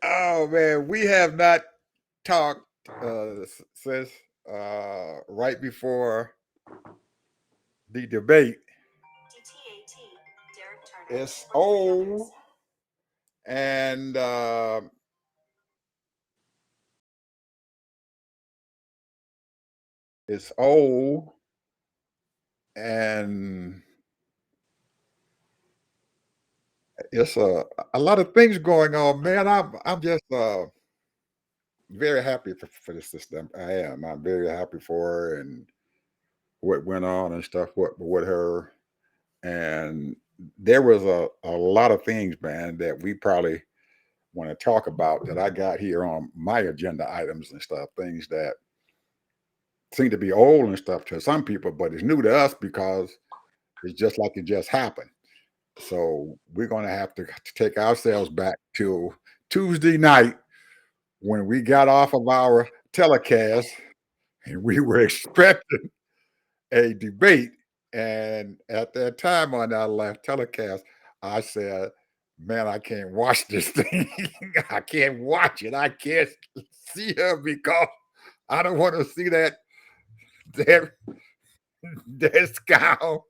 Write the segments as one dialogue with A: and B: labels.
A: Oh man, we have not talked since right before the debate. It's old and it's old and it's a lot of things going on, man. I'm just very happy for the system. I am. I'm very happy for her and what went on and stuff with her. And there was a lot of things, man, that we probably want to talk about that I got here on my agenda items and stuff, things that seem to be old and stuff to some people, but it's new to us because it's just like it just happened. So we're going to have to take ourselves back to Tuesday night when we got off of our telecast and we were expecting a debate. And at that time on our last telecast, I said, man, I can't watch this thing. I can't watch it. I can't see her because I don't want to see that that scowl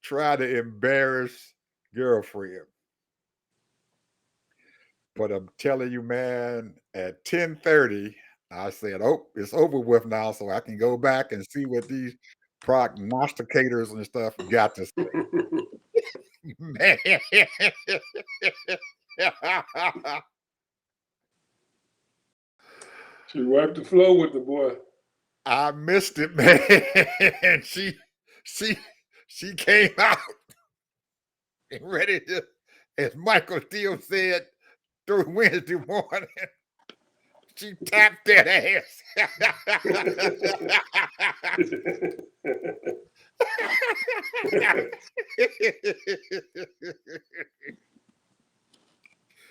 A: try to embarrass girlfriend. But I'm telling you, man, at 10:30, I said, oh, it's over with now, so I can go back and see what these prognosticators and stuff got to say. Man.
B: She wiped the floor with the boy.
A: I missed it, man. She she came out and ready to, as Michael Steele said through Wednesday morning, she tapped that ass.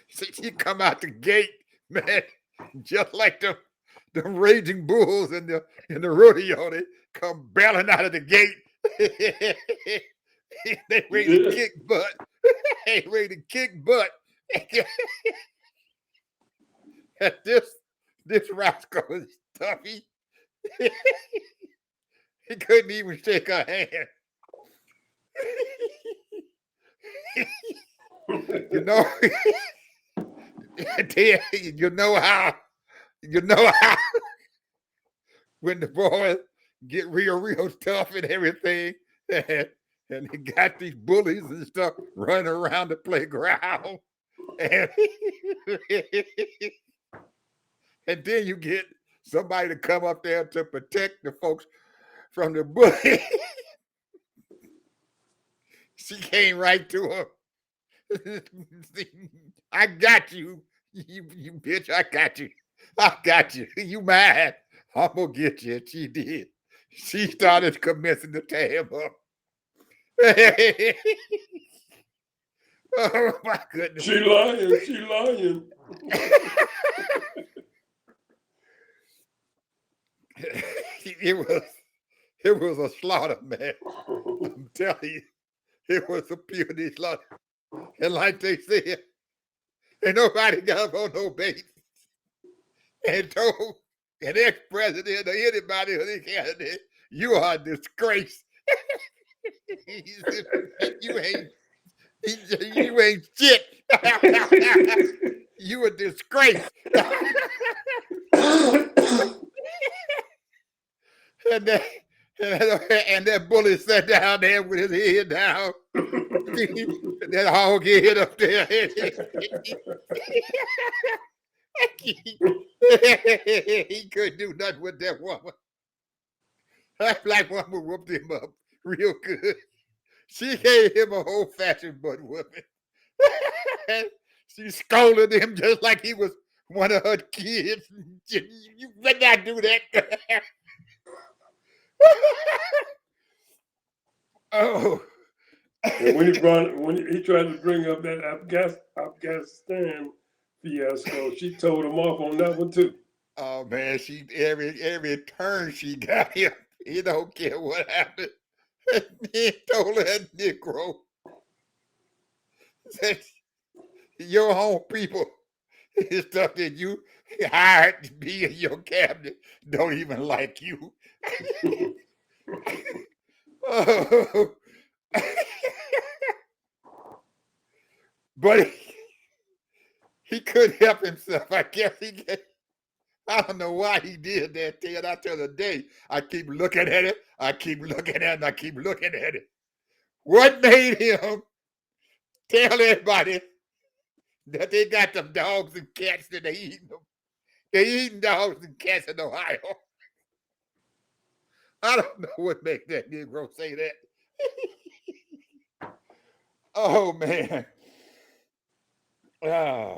A: She come out the gate, man, just like the raging bulls in the rodeo. They come barreling out of the gate. They ready to kick butt. They ready to kick butt. And this rascal is toughy. He couldn't even shake her hand. You know, you know how when the boys get real tough and everything, and, and they got these bullies and stuff running around the playground, and, and then you get somebody to come up there to protect the folks from the bully. She came right to him. I got you. You bitch, I got you. I got you. You mad. I'm gonna get you. And she did. She started commencing to tear him up. Oh my goodness.
B: She lying. She lying.
A: it was a slaughter, man. I'm telling you, it was a puny slaughter. And like they said, ain't nobody got up on no base and told an ex-president or anybody or any candidate, you are a disgrace. you ain't you ain't shit. You a disgrace. and that and that bully sat down there with his head down. That hog head up there. He couldn't do nothing with that woman. That black woman whooped him up real good. She gave him a whole fashioned butt whooping. She scolded him just like he was one of her kids. You better not do that. Oh.
B: And when he tried to bring up that Afghanistan fiasco, she told him off on that one too.
A: Oh man, she every turn she got him. He don't care what happened. He told that Negro that your own people The stuff that you hired to be in your cabinet don't even like you. Oh, but he couldn't help himself. I guess I don't know why he did that, Ted. I tell the day, I keep looking at it, I keep looking at it, and I keep looking at it. What made him tell everybody that they got them dogs and cats that they eating them? They eating dogs and cats in Ohio. I don't know what made that Negro say that. Oh man. Ah.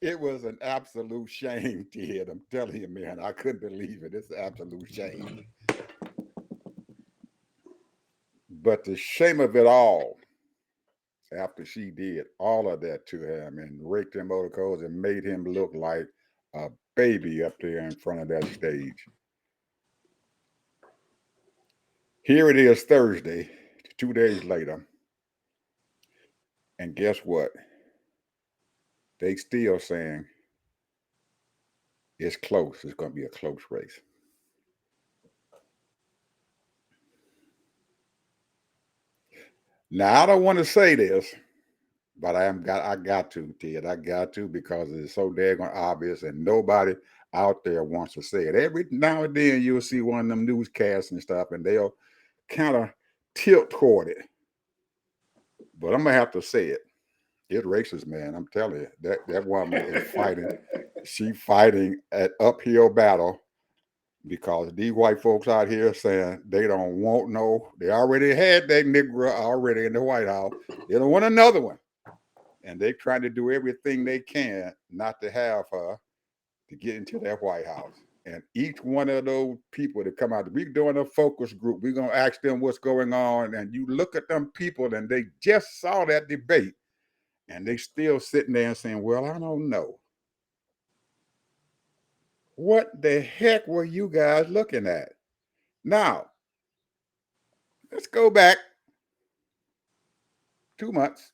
A: It was an absolute shame, Ted. I'm telling you, man, I couldn't believe it. It's an absolute shame. But the shame of it all, after she did all of that to him and raked him over the coals and made him look like a baby up there in front of that stage. Here it is Thursday, 2 days later. And guess what? They still saying it's close. It's going to be a close race. Now I don't want to say this, but I got to, Ted. I got to because it's so daggone obvious, and nobody out there wants to say it. Every now and then you'll see one of them newscasts and stuff, and they'll kind of tilt toward it. But I'm gonna have to say it. It's racist, man. I'm telling you, that woman is fighting. She fighting an uphill battle because these white folks out here saying they don't want no. They already had that Negro already in the White House. They don't want another one, and they trying to do everything they can not to have her to get into that White House. And each one of those people that come out, we're doing a focus group. We're gonna ask them what's going on, and you look at them people, and they just saw that debate, and they still sitting there and saying, "Well, I don't know." What the heck were you guys looking at? Now, let's go back 2 months.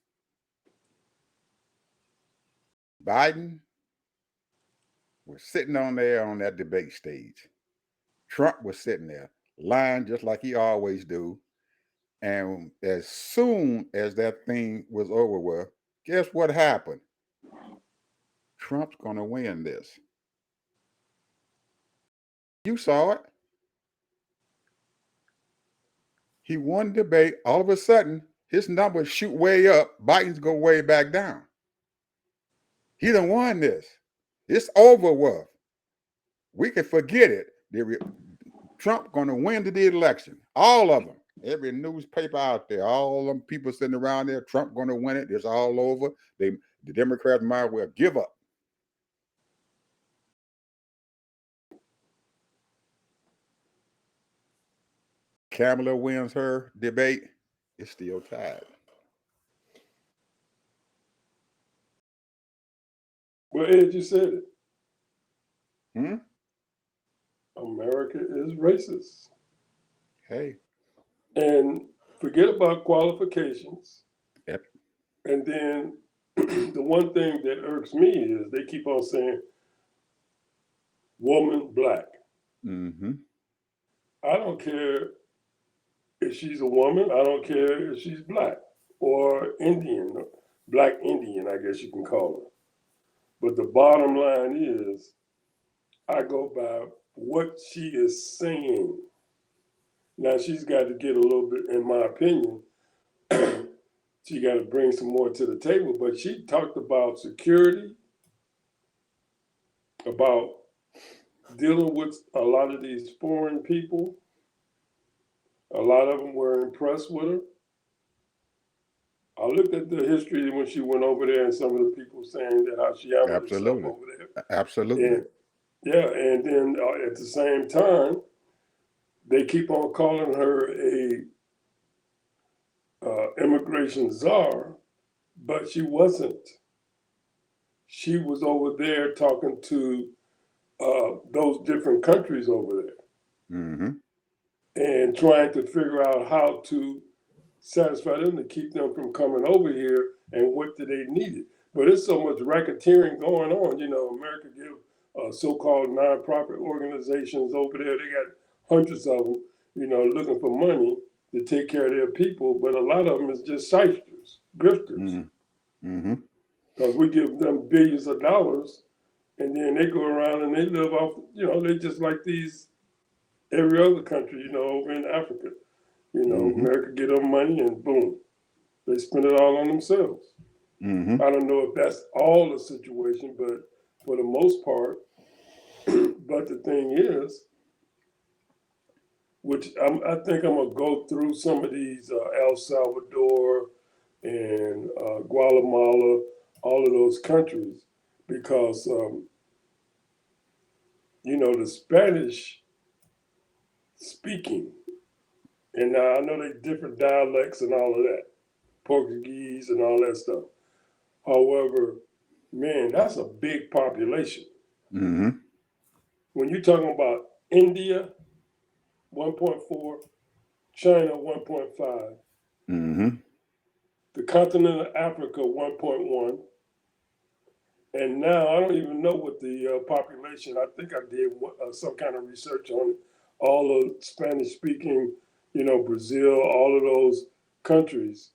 A: Biden was sitting on there on that debate stage. Trump was sitting there, lying just like he always do. And as soon as that thing was over with, guess what happened? Trump's going to win this. You saw it. He won the debate. All of a sudden, his numbers shoot way up. Biden's go way back down. He done won this. It's over with. We can forget it. Trump going to win the election. All of them. Every newspaper out there, all them people sitting around there, Trump going to win it. It's all over. The Democrats might well give up. Kamala wins her debate. It's still tied.
B: Well, Ed, you said it.
A: Hmm?
B: America is racist.
A: Hey.
B: And forget about qualifications.
A: Yep.
B: And then the one thing that irks me is they keep on saying woman black.
A: Mm-hmm.
B: I don't care if she's a woman. I don't care if she's black or Indian, black Indian, I guess you can call her. But the bottom line is, I go by what she is saying. Now she's got to get a little bit, in my opinion, she got to bring some more to the table. But she talked about security, about dealing with a lot of these foreign people. A lot of them were impressed with her. I looked at the history when she went over there, and some of the people saying that how she handled herself
A: Absolutely.
B: over there.
A: Absolutely.
B: And yeah, and then at the same time, they keep on calling her a immigration czar, but she wasn't. She was over there talking to those different countries over there,
A: Mm-hmm.
B: and trying to figure out how to satisfy them to keep them from coming over here and what do they need it. But there's so much racketeering going on. America give so-called nonprofit organizations over there. They got hundreds of them. Looking for money to take care of their people, but a lot of them is just shysters, grifters,
A: Mm-hmm.
B: because we give them billions of dollars, and then they go around and they live off. They just like these every other country. Over in Africa.
A: Mm-hmm.
B: America get them money and boom, they spend it all on themselves.
A: Mm-hmm.
B: I don't know if that's all the situation, but for the most part. But the thing is, which I think I'm gonna go through some of these El Salvador and Guatemala, all of those countries, because the Spanish speaking, and now I know they different dialects and all of that, Portuguese and all that stuff. However, man, that's a big population.
A: Mm-hmm.
B: When you're talking about India, 1.4, China, 1.5,
A: Mm-hmm.
B: the continent of Africa, 1.1, and now I don't even know what the population. I think I did some kind of research on it. All the Spanish speaking, Brazil, all of those countries,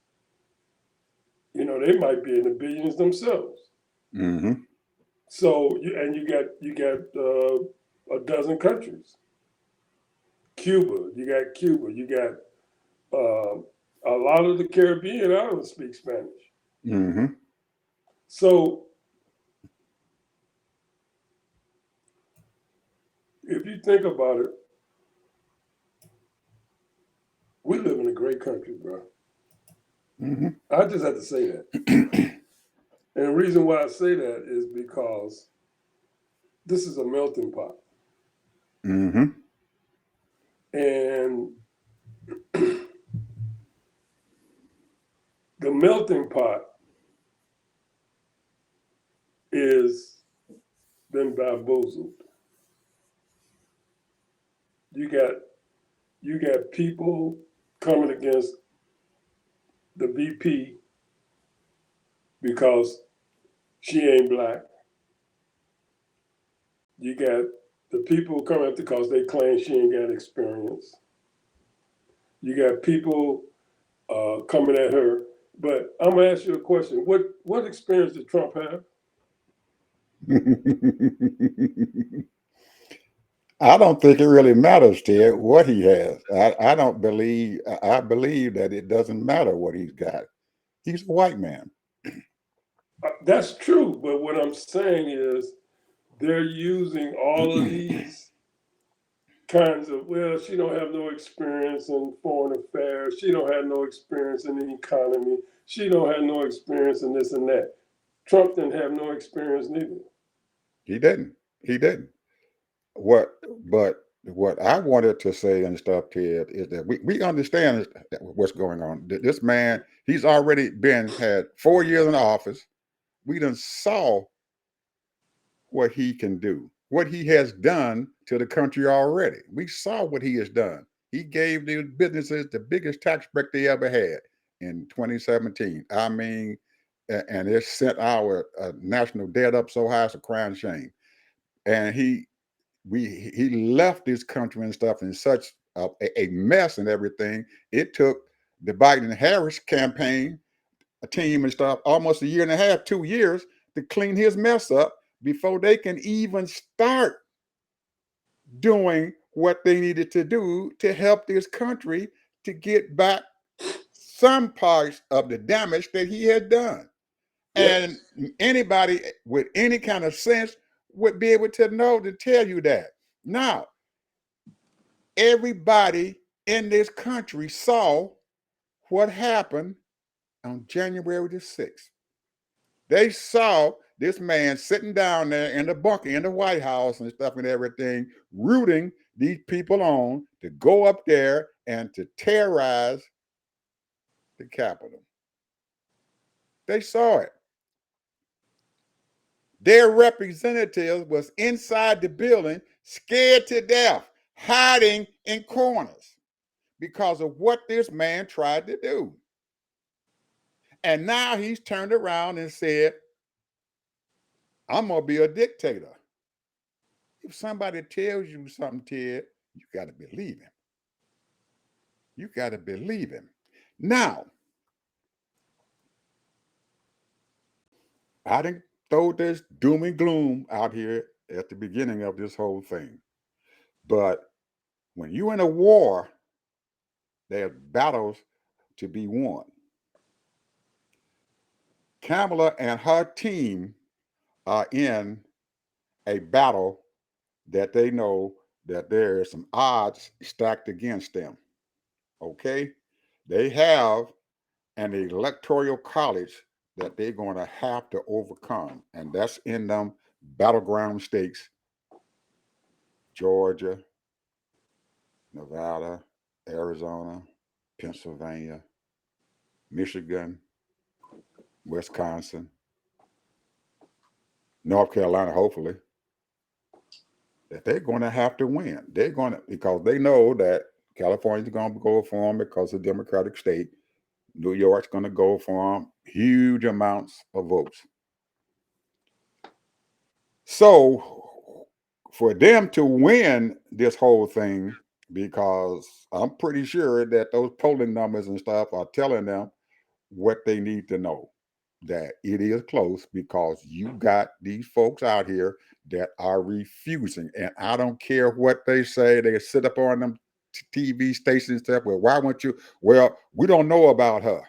B: they might be in the billions themselves.
A: Mm-hmm.
B: So you got a dozen countries. Cuba, you got a lot of the Caribbean islands speak Spanish.
A: Mm-hmm.
B: So if you think about it, we live in a great country, bro.
A: Mm-hmm.
B: I just have to say that. And the reason why I say that is because this is a melting pot.
A: Mm-hmm.
B: And the melting pot is been bamboozled. You got people coming against the VP because she ain't black. You got the people coming up because they claim she ain't got experience. You got people coming at her. But I'm gonna ask you a question. What experience did Trump have?
A: I don't think it really matters, Ted, what he has. I don't believe, I believe that it doesn't matter what he's got. He's a white man.
B: That's true, but what I'm saying is they're using all of these kinds of, well, she don't have no experience in foreign affairs, she don't have no experience in the economy, she don't have no experience in this and that. Trump didn't have no experience neither.
A: He didn't. He didn't. What, but what I wanted to say and stuff, Ted, is that we understand what's going on. This man, he's already had 4 years in office. We done saw what he can do, what he has done to the country already. We saw what he has done. He gave the businesses the biggest tax break they ever had in 2017. I mean, and it sent our national debt up so high, it's a crying shame. And he left this country and stuff in such a mess and everything. It took the Biden Harris campaign, a team and stuff, almost a year and a half, 2 years to clean his mess up before they can even start doing what they needed to do to help this country to get back some parts of the damage that he had done. And
B: Yes.
A: anybody with any kind of sense would be able to know to tell you that. Now, everybody in this country saw what happened on January the 6th. They saw this man sitting down there in the bunker in the White House and stuff and everything, rooting these people on to go up there and to terrorize the Capitol. They saw it. Their representatives was inside the building, scared to death, hiding in corners because of what this man tried to do. And now he's turned around and said, I'm going to be a dictator. If somebody tells you something, Ted, you got to believe him. You got to believe him. Now, I didn't throw this doom and gloom out here at the beginning of this whole thing. But when you're in a war, there's battles to be won. Kamala and her team are in a battle that they know that there is some odds stacked against them. Okay? They have an electoral college that they're going to have to overcome, and that's in them battleground states: Georgia, Nevada, Arizona, Pennsylvania, Michigan, Wisconsin, North Carolina, hopefully, that they're going to have to win. They're going to, because they know that California's going to go for them because of Democratic state. New York's going to go for them huge amounts of votes. So for them to win this whole thing, because I'm pretty sure that those polling numbers and stuff are telling them what they need to know, that it is close, because you got these folks out here that are refusing. And I don't care what they say, they sit up on them TV stations and stuff. Well, why won't you? Well, we don't know about her.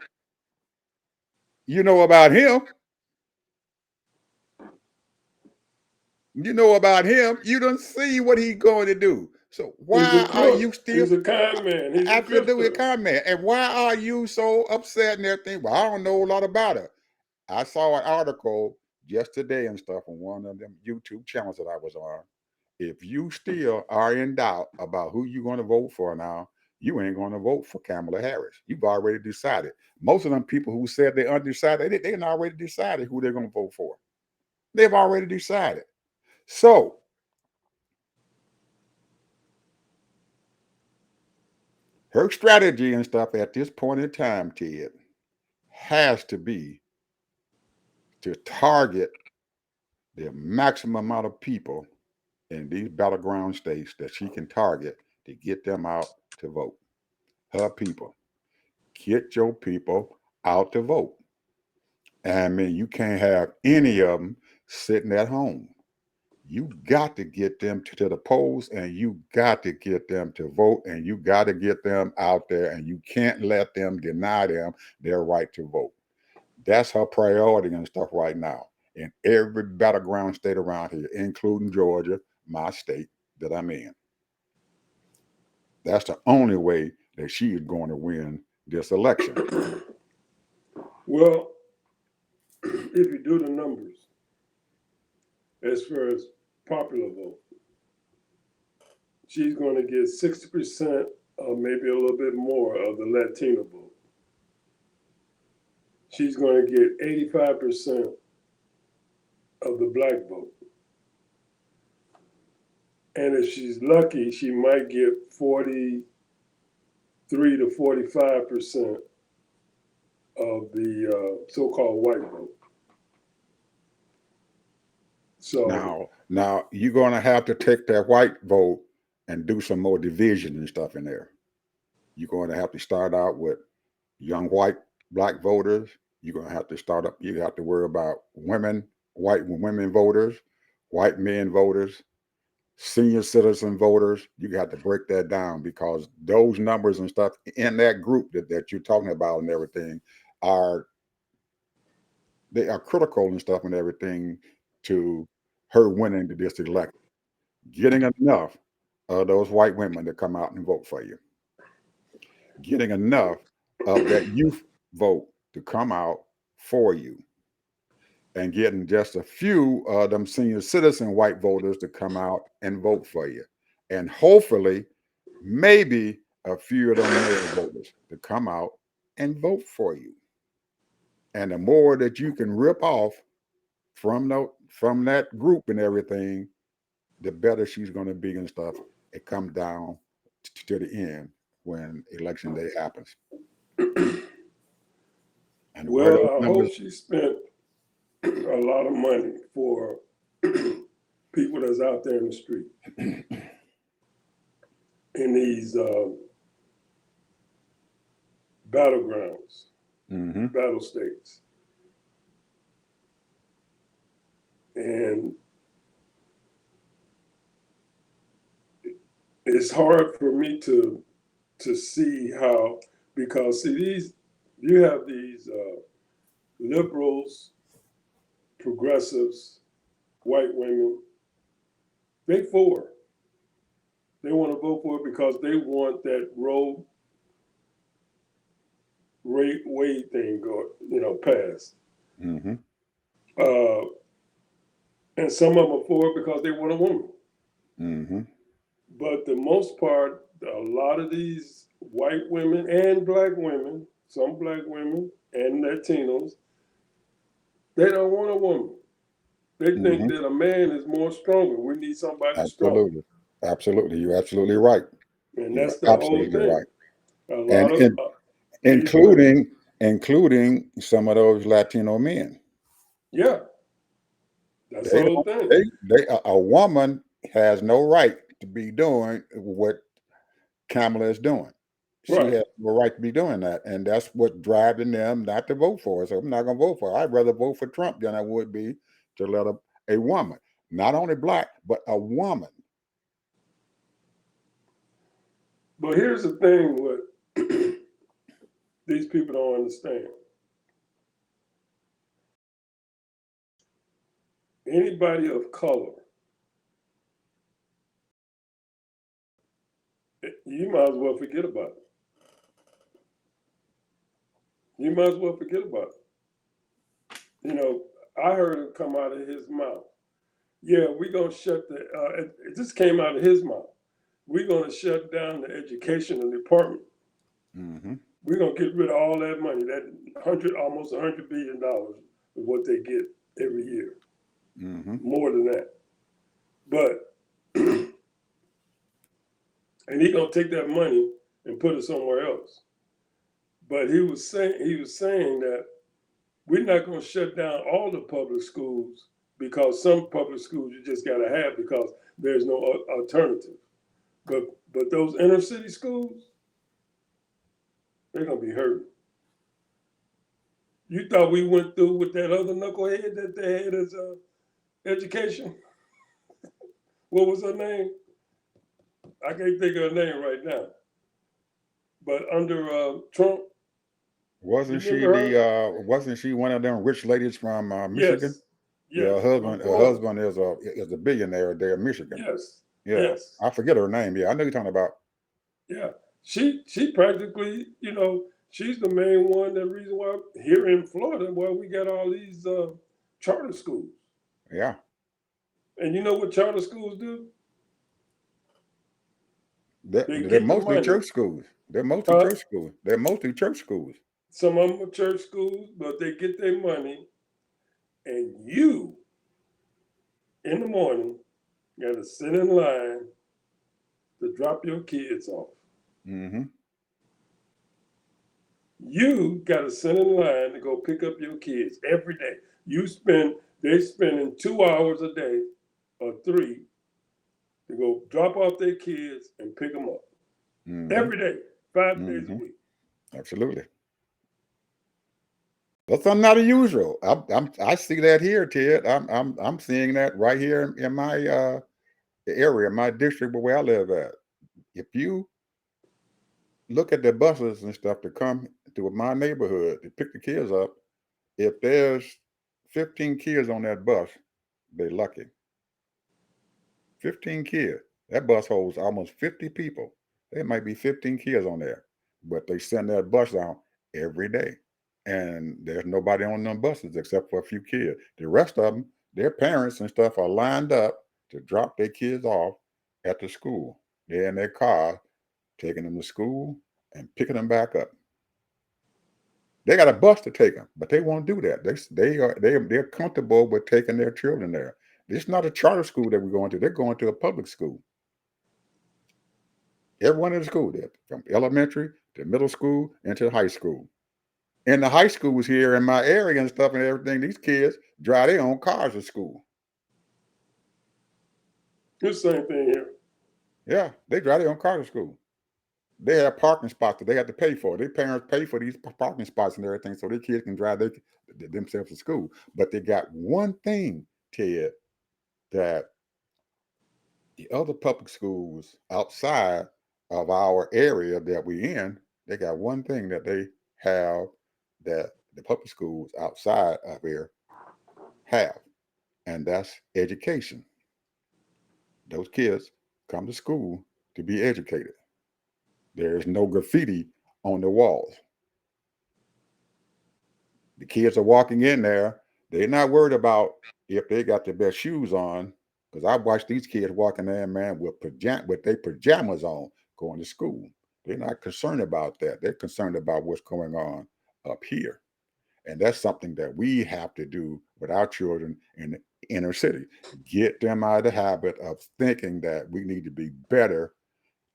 A: You know about him. You know about him. You don't see what he's going to do. So
B: He's a
A: why are you
B: crook.
A: still
B: He's a con man. He's a
A: absolutely a
B: grifter.
A: con man? And why are you so upset and everything? Well, I don't know a lot about her. I saw an article just today and stuff on one of them YouTube channels that I was on. If you still are in doubt about who you're going to vote for now, you ain't going to vote for Kamala Harris. You've already decided. Most of them people who said they're undecided, they already decided who they're going to vote for. They've already decided. So her strategy and stuff at this point in time, Ted, has to be to target the maximum amount of people in these battleground states that she can target to get them out to vote. Her people. Get your people out to vote. And I mean, you can't have any of them sitting at home. You got to get them to the polls, and you got to get them to vote, and you got to get them out there, and you can't let them deny them their right to vote. That's her priority and stuff right now in every battleground state around here, including Georgia, my state that I'm in. That's the only way that she is going to win this election.
B: Well, if you do the numbers, as far as popular vote, she's going to get 60% or maybe a little bit more of the Latino vote. She's going to get 85% of the black vote. And if she's lucky, she might get 43 to 45% of the so-called white vote. So,
A: Now you're going to have to take that white vote and do some more division and stuff in there. You're going to have to start out with young white black voters. You're going to have to start up. You have to worry about women, white women voters, white men voters, senior citizen voters. You got to break that down, because those numbers and stuff in that group that you're talking about and everything are, they are critical and stuff and everything to her winning this election. Getting enough of those white women to come out and vote for you, getting enough of that youth vote to come out for you, and getting just a few of them senior citizen white voters to come out and vote for you. And hopefully, maybe a few of them male voters to come out and vote for you. And the more that you can rip off from that group and everything, the better she's going to be and stuff. It comes down to the end when election day happens. And where
B: Well,
A: those
B: I
A: numbers,
B: hope she spent a lot of money for people that's out there in the street in these battlegrounds,
A: hmm
B: battle states, and it's hard for me to see how, because see these, you have these liberals, progressives, white women, they for it. They want to vote for it because they want that Roe Wade thing passed.
A: hmm
B: Uh, and some of them are for it because they want a woman.
A: hmm
B: But the most part, a lot of these white women and black women, some black women and Latinos, they don't want a woman. They think
A: hmm
B: that a man is more stronger. We need somebody strong.
A: absolutely, absolutely, you're absolutely right.
B: And
A: You're
B: that's the whole
A: absolutely
B: thing.
A: right.
B: A
A: And
B: lot of these women,
A: including some of those Latino men.
B: yeah, that's the
A: They
B: whole
A: don't.
B: thing.
A: A woman has no right to be doing what Kamala is doing. She
B: Right.
A: has no right to be doing that, and that's what driving them not to vote for her. So I'm not going to vote for her. I'd rather vote for Trump than I would be to let a woman, not only black, but a woman.
B: But here's the thing what these people don't understand. Anybody of color, you might as well forget about it. You might as well forget about it. I heard it come out of his mouth. Yeah, we're going to shut it just came out of his mouth. We're going to shut down the educational department.
A: hmm
B: We're going to get rid of all that money, that almost $100 billion is what they get every year,
A: hmm
B: more than that. But, and he's going to take that money and put it somewhere else. But he was saying that we're not going to shut down all the public schools because some public schools you just got to have because there's no alternative. But those inner city schools, they're gonna be hurt. You thought we went through with that other knucklehead that they had as education? What was her name? I can't think of her name right now. But under Trump, you remember her?
A: Wasn't she one of them rich ladies from Michigan?
B: Yes,
A: Yeah,
B: yes, from
A: her
B: Florida.
A: husband is a billionaire there in Michigan.
B: Yes,
A: Yeah,
B: yes,
A: I forget her name. Yeah, I know you're talking about.
B: yeah. She practically, she's the main one. The reason why here in Florida, why we got all these charter schools.
A: Yeah,
B: And you know what charter schools do? They
A: they're
B: get the
A: mostly
B: money,
A: church schools. They're mostly
B: huh?
A: church schools. They're mostly church schools.
B: Some of them are church schools, but they get their money, and you in the morning got to sit in line to drop your kids off.
A: hmm
B: You got to sit in line to go pick up your kids every day. They spending 2 hours a day or three to go drop off their kids and pick them up
A: hmm
B: every day, 5 days a
A: hmm
B: week.
A: Absolutely. That's not unusual. I see that here, Ted. I'm seeing that right here in my area, my district where I live at. If you look at the buses and stuff to come to my neighborhood to pick the kids up, if there's 15 kids on that bus, they're lucky. 15 kids. That bus holds almost 50 people. There might be 15 kids on there, but they send that bus out every day. And there's nobody on them buses except for a few kids. The rest of them, their parents and stuff are lined up to drop their kids off at the school. They're in their car, taking them to school and picking them back up. They got a bus to take them, but they won't do that. They're comfortable with taking their children there. It's not a charter school that we're going to. They're going to a public school. Everyone in the school there, from elementary to middle school and to high school. In the high schools here in my area and stuff and everything, these kids drive their own cars to school.
B: It's the same thing here.
A: Yeah, they drive their own car to school. They have parking spots that they have to pay for. Their parents pay for these parking spots and everything so their kids can drive themselves to school. But they got one thing, Ted, that the other public schools outside of our area that we in, they got one thing that they have that the public schools outside of here have, and that's education. Those kids come to school to be educated. There's no graffiti on the walls. The kids are walking in there. They're not worried about if they got the best shoes on. Because I watch these kids walking there, man, with their pajamas on, going to school. They're not concerned about that. They're concerned about what's going on up here. And that's something that we have to do with our children in the inner city. Get them out of the habit of thinking that we need to be better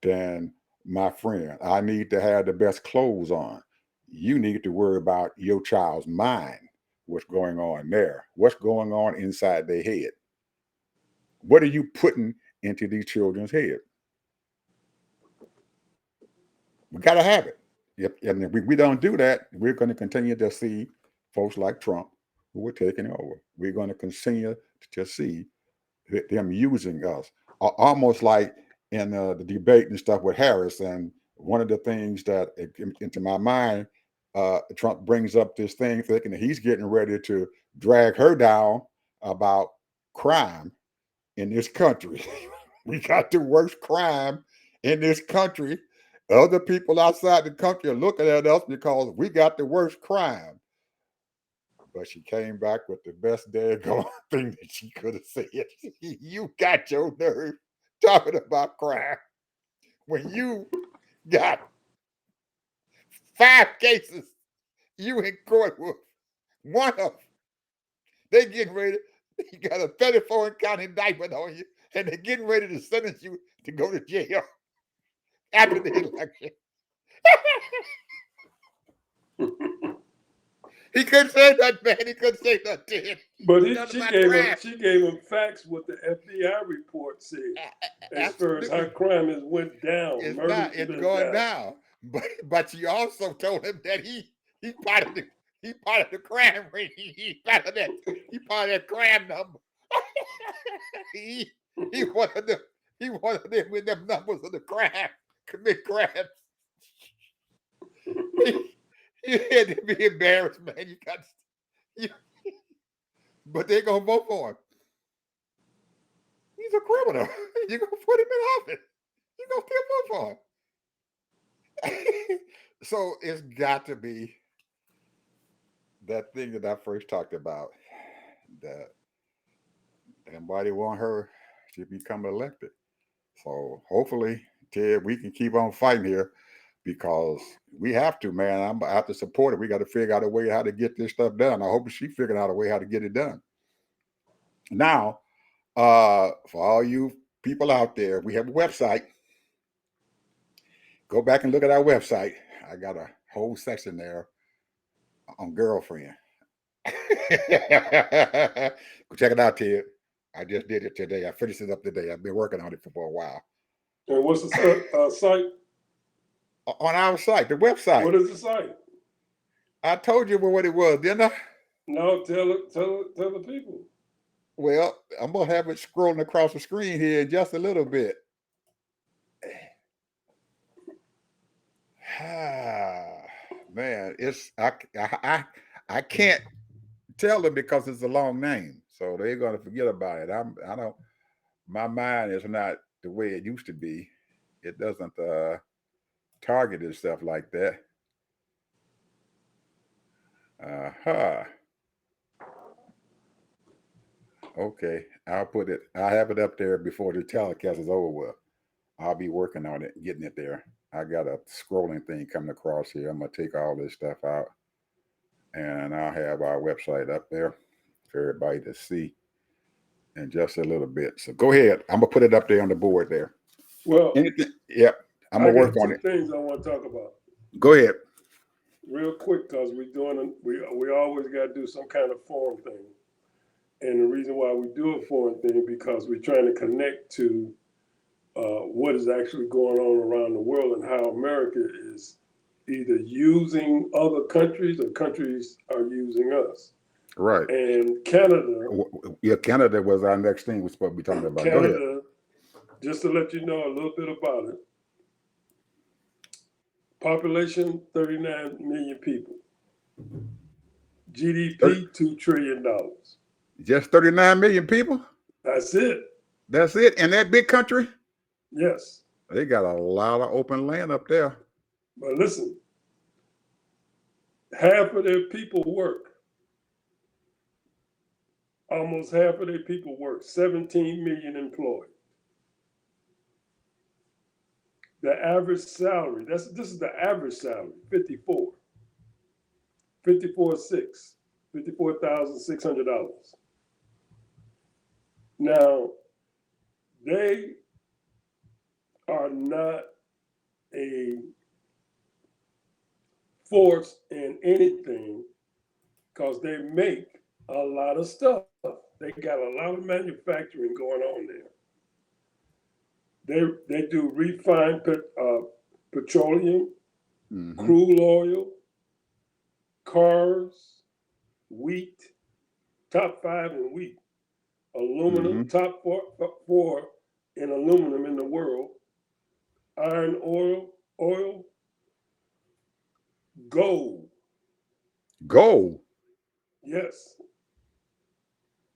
A: than my friend. I need to have the best clothes on. You need to worry about your child's mind, what's going on there, what's going on inside their head. What are you putting into these children's head? We got to have it. If we don't do that, we're going to continue to see folks like Trump who are taking over. We're going to continue to see them using us, almost like in the debate and stuff with Harris. And one of the things that into my mind, Trump brings up this thing thinking that he's getting ready to drag her down about crime in this country. We got the worst crime in this country. Other people outside the country are looking at us because we got the worst crime. But she came back with the best daggone thing that she could have said. You got your nerve talking about crime when you got 5 cases you in court with. One of them, they getting ready. You got a 34 count indictment on you, and they're getting ready to sentence you to go to jail after the election. He couldn't say nothing, man. He couldn't say nothing.
B: But
A: Nothing about crime.
B: she gave him facts what the FBI report said as far as how crime has went down.
A: It's
B: Murder
A: not.
B: has
A: It's
B: been
A: going
B: down.
A: down. But she also told him that he part of the crime ring. He part of that crime number. he he wanted them with them numbers of the crime, commit crimes. You had to be embarrassed, man. You got you, but they're gonna vote for him. He's a criminal. You're gonna put him in office. You're gonna still vote for him. So it's got to be that thing that I first talked about, that nobody want her to become elected. So hopefully, Ted, we can keep on fighting here because we have to, man. I have to support it. We got to figure out a way how to get this stuff done. I hope she figured out a way how to get it done. Now, for all you people out there, we have a website. Go back and look at our website. I got a whole section there on girlfriend. Go check it out, Ted. I just did it today. I finished it up today. I've been working on it for a while.
B: And what's the site?
A: On our site, the website.
B: What is the site?
A: I told you what it was, didn't I?
B: No, tell the people.
A: Well, I'm gonna have it scrolling across the screen here in just a little bit. Man, I can't tell them because it's a long name, so they're gonna forget about it. I don't. My mind is not the way it used to be. It doesn't target itself like that. Uh-huh. Okay, I'll have it up there before the telecast is over with. I'll be working on it, getting it there. I got a scrolling thing coming across here. I'm gonna take all this stuff out, and I'll have our website up there for everybody to see in just a little bit. So go ahead. I'm gonna put it up there on the board there.
B: Well,
A: Anything? Yep. I'm
B: I
A: gonna work
B: got
A: on
B: two
A: it.
B: things I want to talk about.
A: Go ahead.
B: real quick, because we always got to do some kind of foreign thing. And the reason why we do a foreign thing because we're trying to connect to what is actually going on around the world and how America is either using other countries or countries are using us.
A: Right.
B: And Canada,
A: Yeah, Canada was our next thing we're supposed to be talking about. Go ahead.
B: Canada, just to let you know a little bit about it, population 39 million people, GDP $2 trillion.
A: Just 39 million people?
B: That's it.
A: That's it? In that big country?
B: Yes.
A: They got a lot of open land up there.
B: But listen, half of their people work. Almost half of their people work. 17 million employed. The average salary, this is the average salary, 54,600. Now, they are not a force in anything because they make a lot of stuff. They got a lot of manufacturing going on there. They do refined petroleum, crude oil, cars, wheat, top 5 in wheat, aluminum, top four in aluminum in the world, iron ore, oil, gold.
A: Gold?
B: Yes.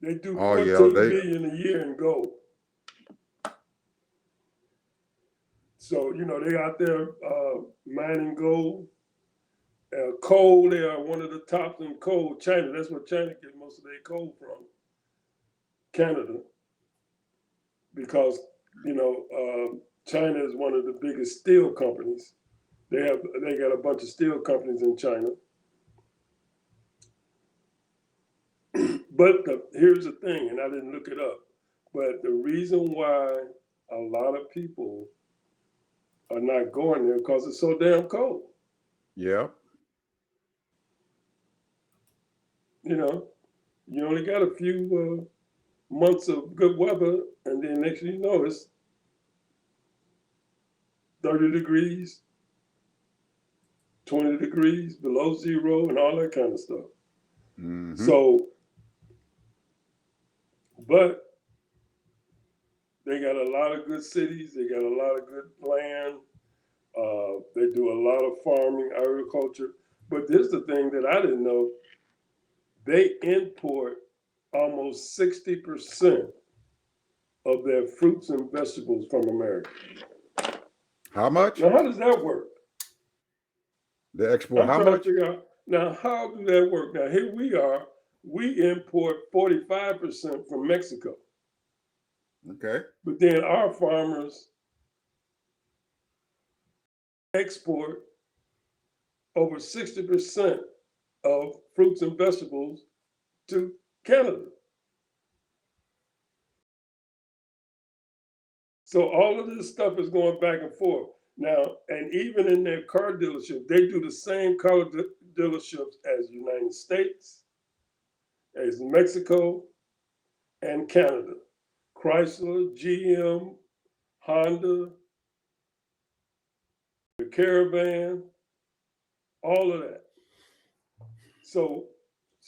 B: They do
A: Oh,
B: 14
A: yeah,
B: billion a year in gold. So, they out there mining gold. Coal, they are one of the tops in coal. China, that's where China gets most of their coal from. Canada. Because, China is one of the biggest steel companies. They got a bunch of steel companies in China. But here's the thing, and I didn't look it up, but the reason why a lot of people are not going there because it's so damn cold.
A: Yeah.
B: You only got a few months of good weather, and then next thing you know, it's 30 degrees, 20 degrees, below zero, and all that kind of stuff. So, but they got a lot of good cities. They got a lot of good land. They do a lot of farming, agriculture. But this is the thing that I didn't know. They import almost 60% of their fruits and vegetables from America.
A: How much?
B: Now, how does that work?
A: They export how much?
B: I'm trying to figure out, now, how do that work? Now, here we are. We import 45% from Mexico.
A: Okay.
B: But then our farmers export over 60% of fruits and vegetables to Canada. So all of this stuff is going back and forth. Now, and even in their car dealership, they do the same car dealerships as United States, as Mexico, and Canada. Chrysler, GM, Honda, the Caravan, all of that. So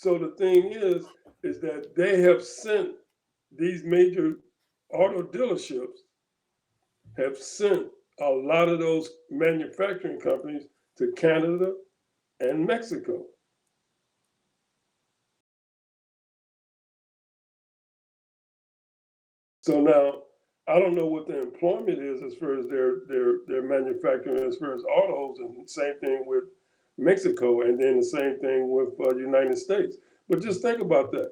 B: the thing is that they have sent these major auto dealerships have sent a lot of those manufacturing companies to Canada and Mexico. So now I don't know what the employment is as far as their manufacturing, as far as autos, and same thing with Mexico, and then the same thing with United States. But just think about that.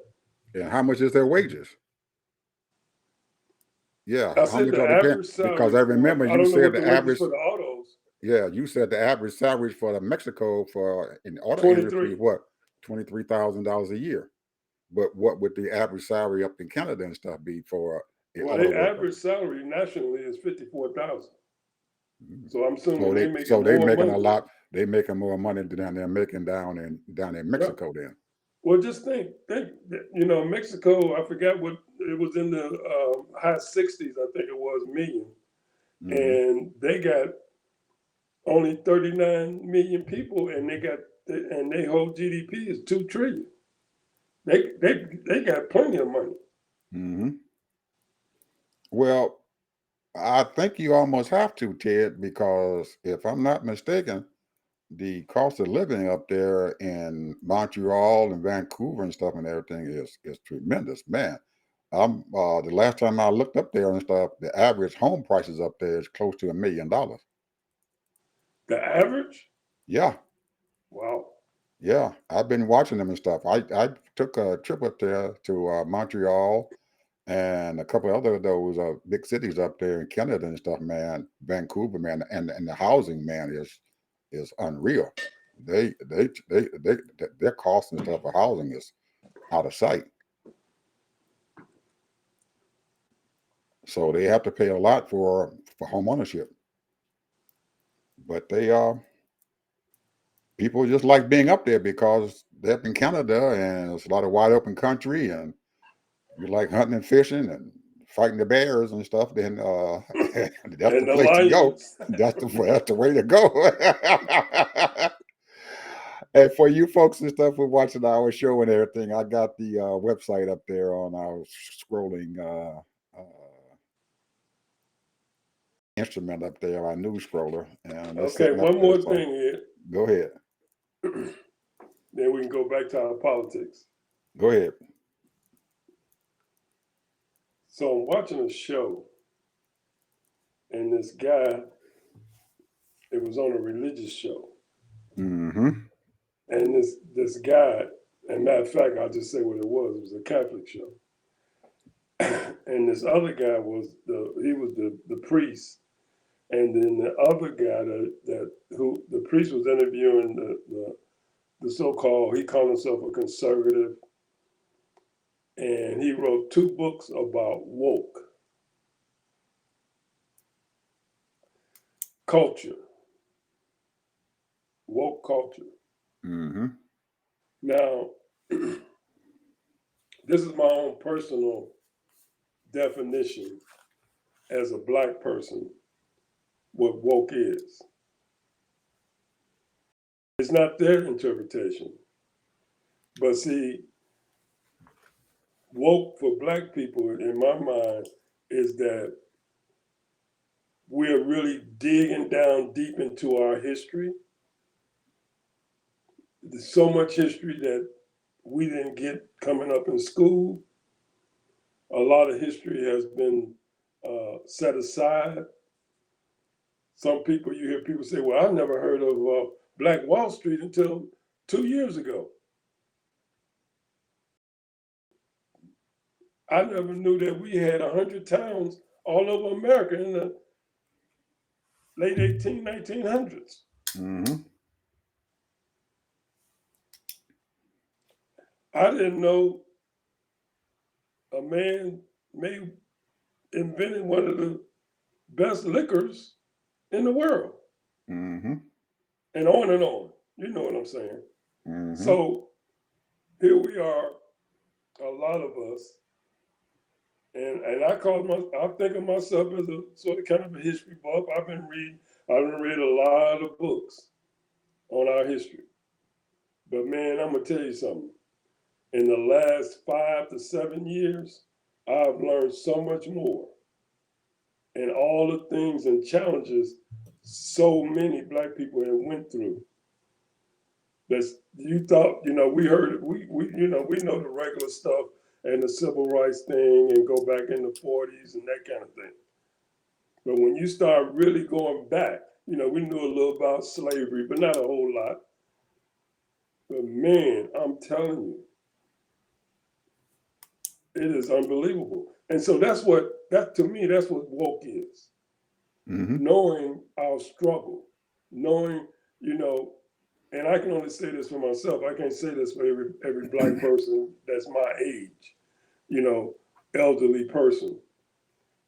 A: And how much is their wages? Yeah,
B: I
A: how
B: said
A: much
B: the
A: are they paying?
B: average salary
A: Because I remember
B: I
A: you
B: don't know
A: said
B: what
A: the
B: the wages
A: average.
B: for the autos.
A: Yeah, you said the average salary for the Mexico for in the auto
B: 23.
A: industry what $23,000 a year. But what would the average salary up in Canada and stuff be for an
B: Well,
A: auto
B: their
A: worker?
B: average salary nationally is 54,000. So I'm
A: So
B: assuming
A: they
B: they're making
A: they
B: more
A: making
B: money.
A: a lot. they making more money than they're making down in
B: Yeah.
A: Mexico. Then.
B: Well, just think, Mexico. I forgot what it was in the high 60s. I think it was million,
A: Hmm.
B: and they got only 39 million people, and their whole GDP is 2 trillion. They got plenty of money.
A: Hmm. Well, I think you almost have to, Ted, because if I'm not mistaken, the cost of living up there in Montreal and Vancouver and stuff and everything is tremendous, man. I'm the last time I looked up there and stuff, the average home prices up there is close to $1 million.
B: The average,
A: Yeah,
B: wow.
A: yeah. I've been watching them and stuff. I took a trip up there to Montreal and a couple other of those big cities up there in Canada and stuff, man. Vancouver, man, and the housing, man, is unreal. Their cost and stuff for housing is out of sight. So they have to pay a lot for home ownership. But they people just like being up there because they're up in Canada and it's a lot of wide open country and you like hunting and fishing and fighting the bears and stuff, then that's the
B: And the
A: place to go.
B: lions.
A: That's the way to go. And for you folks and stuff who are watching our show and everything, I got the website up there on our scrolling instrument up there, our news scroller, and it's
B: Okay,
A: sitting up
B: one
A: there.
B: more
A: So
B: thing here.
A: go ahead,
B: Then we can go back to our politics.
A: go ahead.
B: So I'm watching a show, and this guy, it was on a religious show,
A: Mm-hmm.
B: and this guy, and matter of fact, I'll just say what it was. It was a Catholic show, and this other guy was the priest, and then the other guy that who the priest was interviewing the so-called, he called himself a conservative, and he wrote 2 books about culture, woke culture.
A: Mm-hmm.
B: Now, this is my own personal definition as a black person what woke is. It's not their interpretation, but see, woke for black people in my mind is that we're really digging down deep into our history. There's so much history that we didn't get coming up in school. A lot of history has been set aside. Some people, you hear people say, well, I never heard of Black Wall Street until 2 years ago. I never knew that we had 100 towns all over America in the late 1900s.
A: Mm-hmm.
B: I didn't know a man may invented one of the best liquors in the world,
A: Mm-hmm.
B: and on and on. You know what I'm saying?
A: Mm-hmm.
B: So here we are, a lot of us, and I think of myself as a sort of kind of a history buff. I've read a lot of books on our history. But man, I'm gonna tell you something. In the last 5 to 7 years, I've learned so much more. And all the things and challenges so many black people have went through. That's you thought, we heard it, we know the regular stuff and the civil rights thing and go back in the 40s and that kind of thing. But when you start really going back, we knew a little about slavery, but not a whole lot. But man, I'm telling you, it is unbelievable. And so that to me, that's what woke is.
A: Mm-hmm.
B: Knowing our struggle, knowing, you know, and I can only say this for myself. I can't say this for every black person that's my age, you know, elderly person.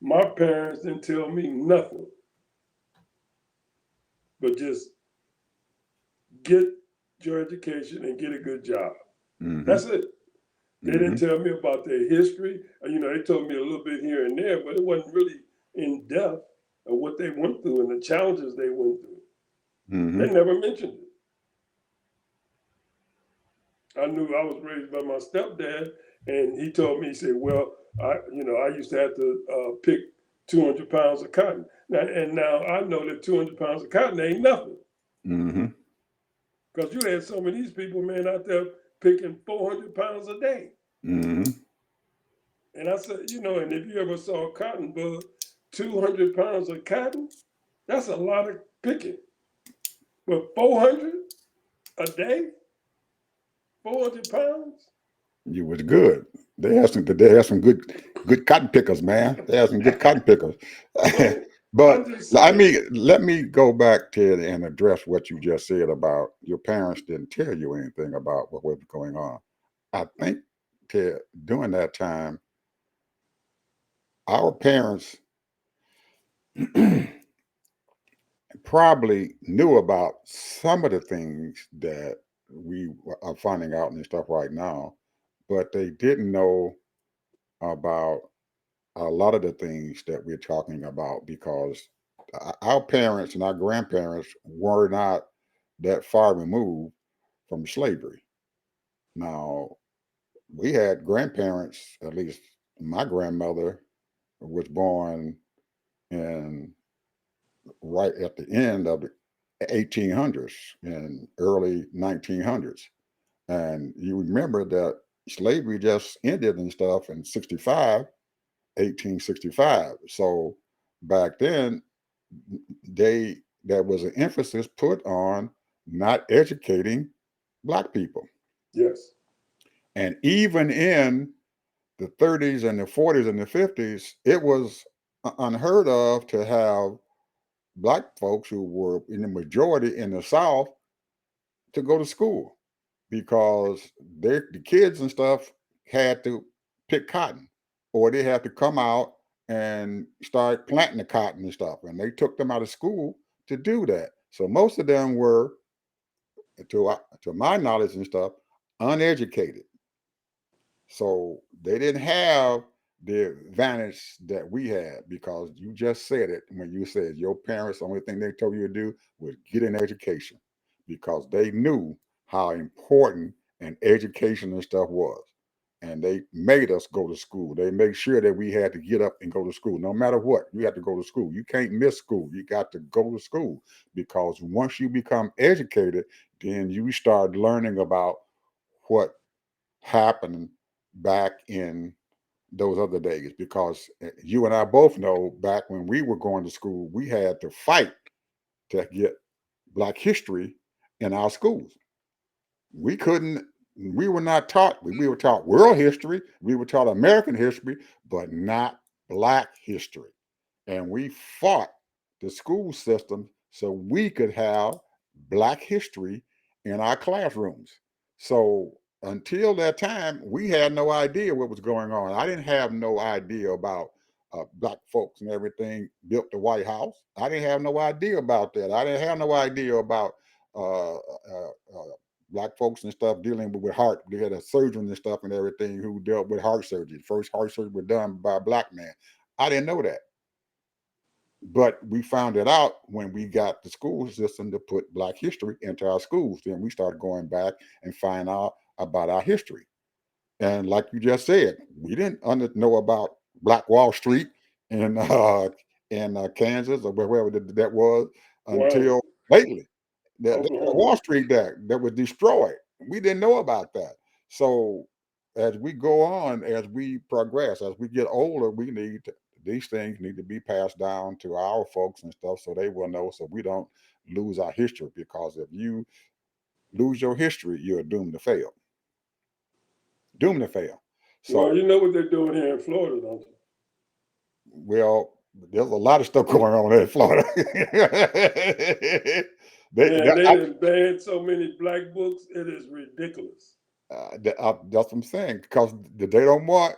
B: My parents didn't tell me nothing, but just get your education and get a good job.
A: Mm-hmm.
B: That's it. They didn't
A: Mm-hmm.
B: tell me about their history. They told me a little bit here and there, but it wasn't really in depth of what they went through and the challenges they went through.
A: Mm-hmm.
B: They never mentioned it. I knew I was raised by my stepdad, and he told me, he said, "Well, I used to have to pick 200 pounds of cotton. Now I know that 200 pounds of cotton ain't nothing,
A: Mm-hmm.
B: because you had some of these people, man, out there picking 400 pounds a day."
A: Mm-hmm.
B: And I said, and if you ever saw a cotton bud, 200 pounds of cotton, that's a lot of picking. But 400 a day, 400 pounds?
A: You was good. They had some good cotton pickers, man. They had some good cotton pickers.
B: So
A: But
B: I'm just
A: I
B: saying,
A: mean, let me go back to it and address what you just said about your parents didn't tell you anything about what was going on. I think during that time, our parents probably knew about some of the things that we are finding out and stuff right now, but they didn't know about a lot of the things that we're talking about because our parents and our grandparents were not that far removed from slavery. Now, we had grandparents, at least my grandmother was born in right at the end of the 1800s and early 1900s. And you remember that slavery just ended and stuff in 1865. So back then, there was an emphasis put on not educating black people.
B: yes,
A: And even in the 30s and the 40s and the 50s, it was unheard of to have black folks who were in the majority in the South to go to school because the kids and stuff had to pick cotton or they had to come out and start planting the cotton and stuff. And they took them out of school to do that. So most of them were, to my knowledge and stuff, uneducated. So they didn't have the advantage that we had because you just said it when you said your parents, the only thing they told you to do was get an education because they knew how important an education and stuff was. And they made us go to school. They made sure that we had to get up and go to school. No matter what, you had to go to school. You can't miss school. You got to go to school because once you become educated, then you start learning about what happened back in those other days because you and I both know back when we were going to school, we had to fight to get Black history in our schools. We couldn't, we were not taught, we were taught world history, we were taught American history, but not Black history. And we fought the school system so we could have Black history in our classrooms. So until that time, we had no idea what was going on. I didn't have no idea about Black folks and everything built the White House. I didn't have no idea about that. I didn't have no idea about uh, Black folks and stuff dealing with heart. They had a surgeon and stuff and everything who dealt with heart surgery. The first heart surgery was done by a Black man. I didn't know that. But we found it out when we got the school system to put Black history into our schools. Then we started going back and find out about our history. And like you just said, we didn't know about Black Wall Street in Kansas or wherever that was
B: Wyoming,
A: until lately. There was a
B: Oklahoma.
A: Wall Street that was destroyed. We didn't know about that. So as we go on, as we progress, as we get older, these things need to be passed down to our folks and stuff so they will know so we don't lose our history because if you lose your history, you're doomed to fail. Doomed to fail.
B: Well,
A: So
B: you know what they're doing here in Florida, don't you?
A: well, there's a lot of stuff going on in Florida.
B: Man, they done banned so many black books, it is ridiculous.
A: that's what I'm saying because they don't want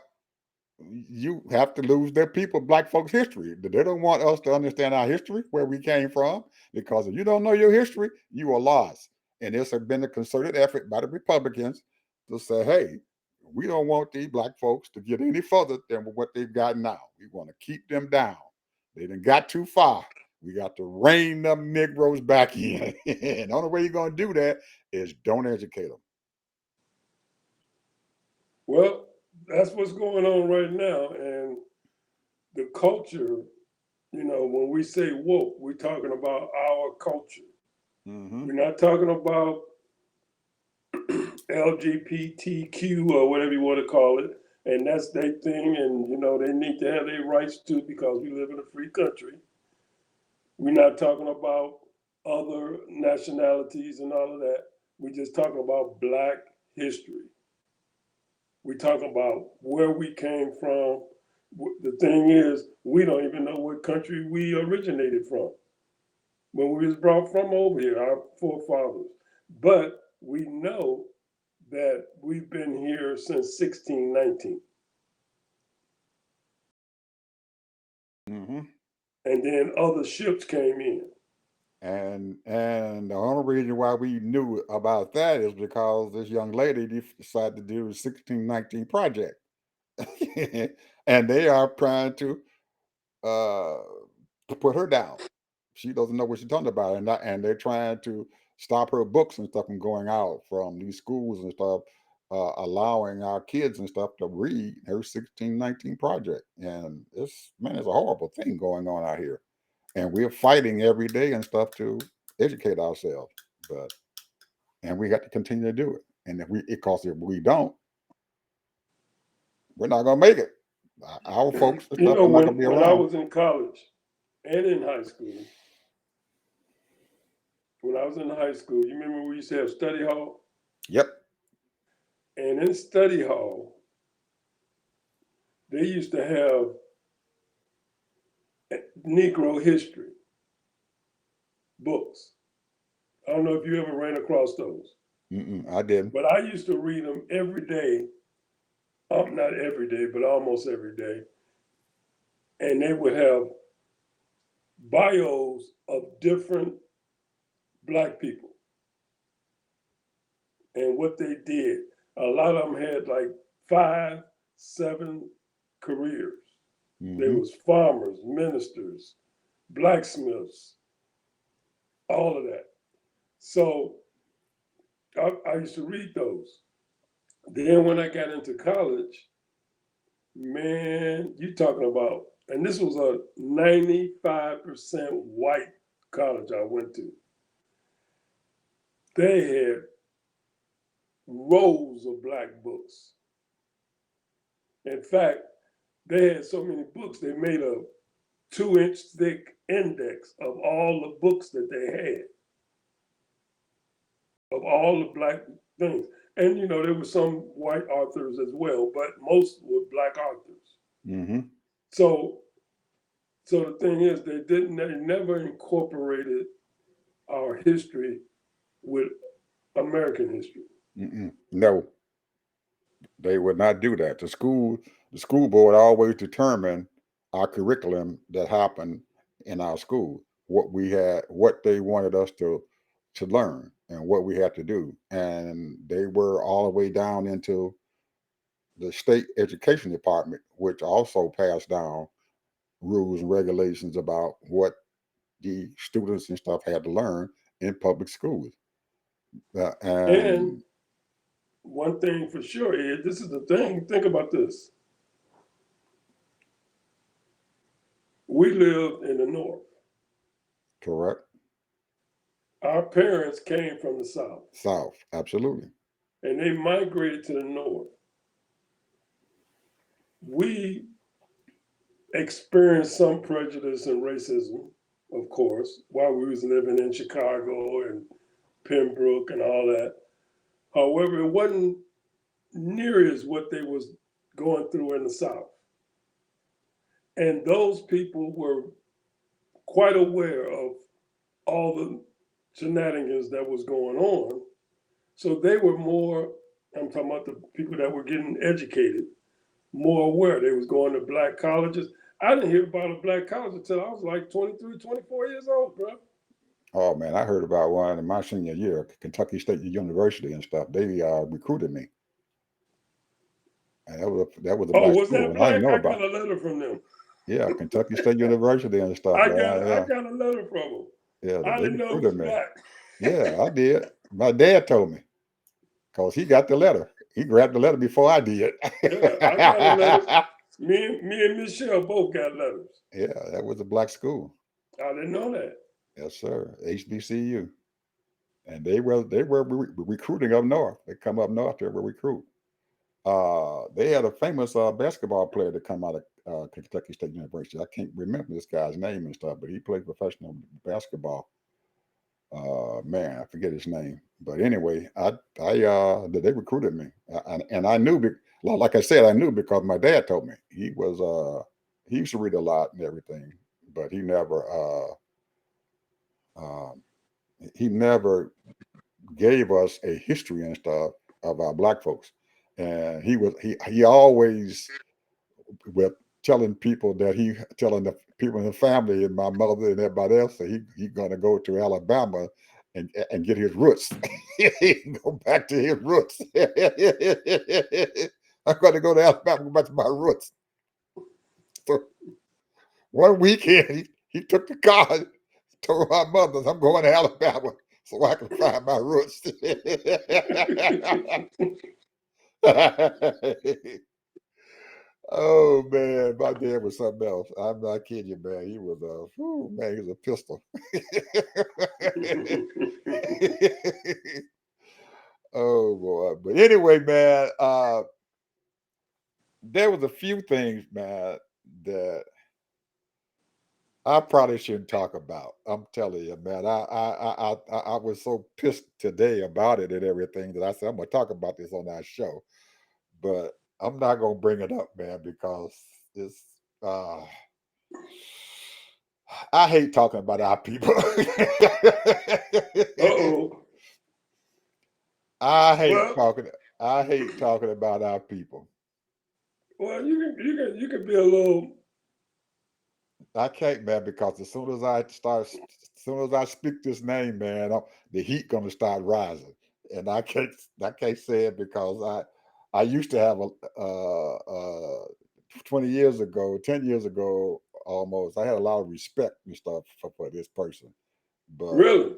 A: you have to lose their people, black folks' history. They don't want us to understand our history, where we came from, because if you don't know your history, you are lost. And this has been a concerted effort by the Republicans to say, hey, we don't want these black folks to get any further than what they've got now. We want to keep them down. They done got too far. We got to rein them Negroes back in. And the only way you're going to do that is don't educate them.
B: Well, that's what's going on right now. And the culture, when we say woke, we're talking about our culture.
A: Mm-hmm.
B: We're not talking about LGBTQ or whatever you want to call it. And that's their thing. And, they need to have their rights too because we live in a free country. We're not talking about other nationalities and all of that. We're just talking about Black history. We're talking about where we came from. The thing is, we don't even know what country we originated from when we was brought from over here, our forefathers. But we know that we've been here since 1619.
A: Mm-hmm.
B: And then other ships came in.
A: And the only reason why we knew about that is because this young lady decided to do the 1619 project. And they are trying uh, to put her down. She doesn't know what she's talking about, and they're trying to stop her books and stuff from going out from these schools and stuff, allowing our kids and stuff to read her 1619 project. And it's a horrible thing going on out here, and we're fighting every day and stuff to educate ourselves, but and we got to continue to do it. And because if we don't, we're not gonna make it. Our folks and stuff are not gonna be
B: When I
A: around.
B: was in college and in high school, when I was in high school, you remember we used to have study hall?
A: Yep.
B: And in study hall, they used to have Negro history books. I don't know if you ever ran across those.
A: I didn't.
B: But I used to read them every day. Not every day, but almost every day. And they would have bios of different Black people and what they did. A lot of them had like 5, 7 careers. They
A: Mm-hmm.
B: was farmers, ministers, blacksmiths, all of that. So I used to read those. Then when I got into college, man, you talking about, and this was a 95% white college I went to. They had rows of Black books. In fact, they had so many books, they made a 2-inch thick index of all the books that they had, of all the Black things. And there were some white authors as well, but most were Black authors.
A: Mm-hmm.
B: So the thing is, they never incorporated our history with American history.
A: No, they would not do that. The school board always determined our curriculum that happened in our school, what we had, what they wanted us to learn, and what we had to do. And they were all the way down into the state education department, which also passed down rules and regulations about what the students and stuff had to learn in public schools.
B: And
A: And
B: one thing for sure is, this is the thing, think about this. We lived in the North.
A: correct.
B: Our parents came from the South
A: South, absolutely.
B: and they migrated to the North. We experienced some prejudice and racism, of course, while we was living in Chicago and Pembroke and all that. However, it wasn't near as what they was going through in the South. And those people were quite aware of all the shenanigans that was going on. So they were more, I'm talking about the people that were getting educated, more aware. They was going to Black colleges. I didn't hear about a Black college until I was like 23, 24 years old, bro.
A: Oh man, I heard about one in my senior year, Kentucky State University and stuff. They recruited me, and that was a
B: Oh,
A: black
B: was
A: school,
B: that
A: and I didn't
B: black?
A: know
B: I
A: about
B: got a letter from them.
A: it. Yeah, Kentucky State University and stuff,
B: I got
A: man.
B: I
A: Yeah,
B: got a letter from them.
A: yeah,
B: I
A: they
B: didn't know it was
A: recruited me.
B: black.
A: Yeah, I did. My dad told me because he got the letter. He grabbed the letter before I did.
B: Yeah, I got a letter. Me and Michelle both got letters.
A: Yeah, that was a black school.
B: I didn't know that.
A: Yes, sir. HBCU, and they were recruiting up north. They come up north there to recruit. They had a famous basketball player to come out of Kentucky State University. I can't remember this guy's name and stuff, but he played professional basketball. Man, I forget his name, but anyway, they recruited me, and I knew, like I said, I knew because my dad told me. He used to read a lot and everything, but um, he never gave us a history and stuff of our black folks, and he always with telling people that he telling the people in the family and my mother and everybody else that he gonna go to Alabama and get his roots. Go back to his roots. I'm gonna go to Alabama, go back to my roots. So one weekend he took the car, told my mother, I'm going to Alabama so I can find my roots. Oh man, my dad was something else. I'm not kidding you, man. He was man, he was a pistol. Oh boy. But anyway, man, there was a few things, man, that I probably shouldn't talk about. I'm telling you, man. I was so pissed today about it and everything that I said I'm gonna talk about this on our show, but I'm not gonna bring it up, man, because it's I hate talking about our people.
B: Uh-oh.
A: I hate
B: Well,
A: talking. I hate talking about our people.
B: well, you can be a little.
A: I can't, man, because as soon as I speak this name, man, the heat gonna start rising, and I can't say it because I used to have a 20 years ago, 10 years ago, almost. I had a lot of respect and stuff for this person, but
B: Really.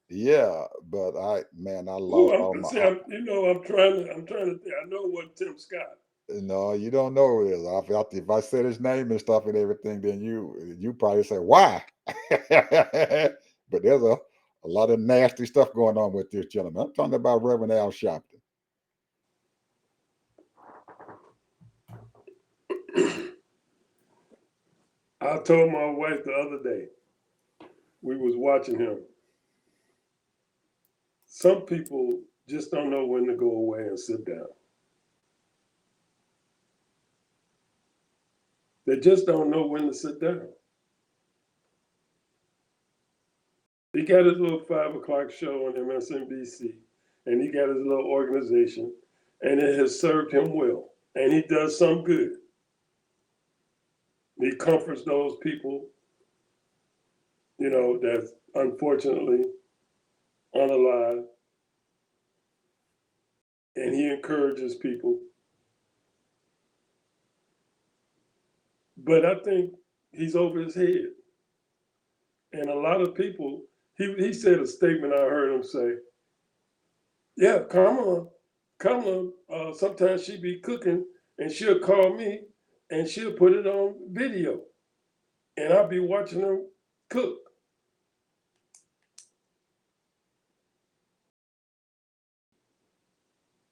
A: yeah, but I
B: Oh,
A: lost all
B: I'm
A: my.
B: see. I'm trying to think. I know what Tim Scott.
A: No, you don't know who it is. If I said his name and stuff and everything, then you probably say why. But there's a lot of nasty stuff going on with this gentleman. I'm talking about Reverend Al Sharpton.
B: I told my wife the other day we was watching him. Some people just don't know when to go away and sit down. They just don't know when to sit down. He got his little 5 o'clock show on MSNBC, and he got his little organization, and it has served him well. And he does some good. He comforts those people, that's unfortunately unalive, and he encourages people. But I think he's over his head. And a lot of people, he said a statement I heard him say, yeah, Kamala, sometimes she be cooking and she'll call me and she'll put it on video and I'll be watching her cook.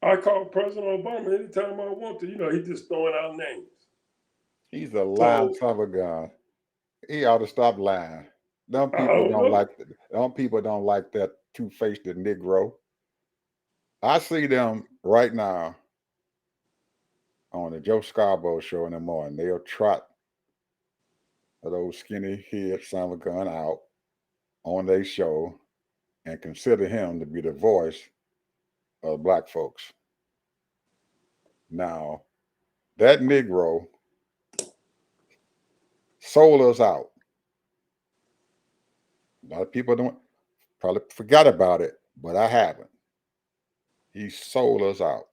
B: I call President Obama anytime I want to. He just throwing out names.
A: He's a lying
B: So
A: son of a gun. He ought to stop lying. Them
B: I
A: people
B: don't
A: don't
B: know.
A: like them people don't like that two-faced Negro. I see them right now on the Joe Scarborough show in the morning. They'll trot that old skinny head son of a gun out on their show and consider him to be the voice of black folks. Now, that Negro sold us out. A lot of people don't. Probably forgot about it, but I haven't. He sold us out.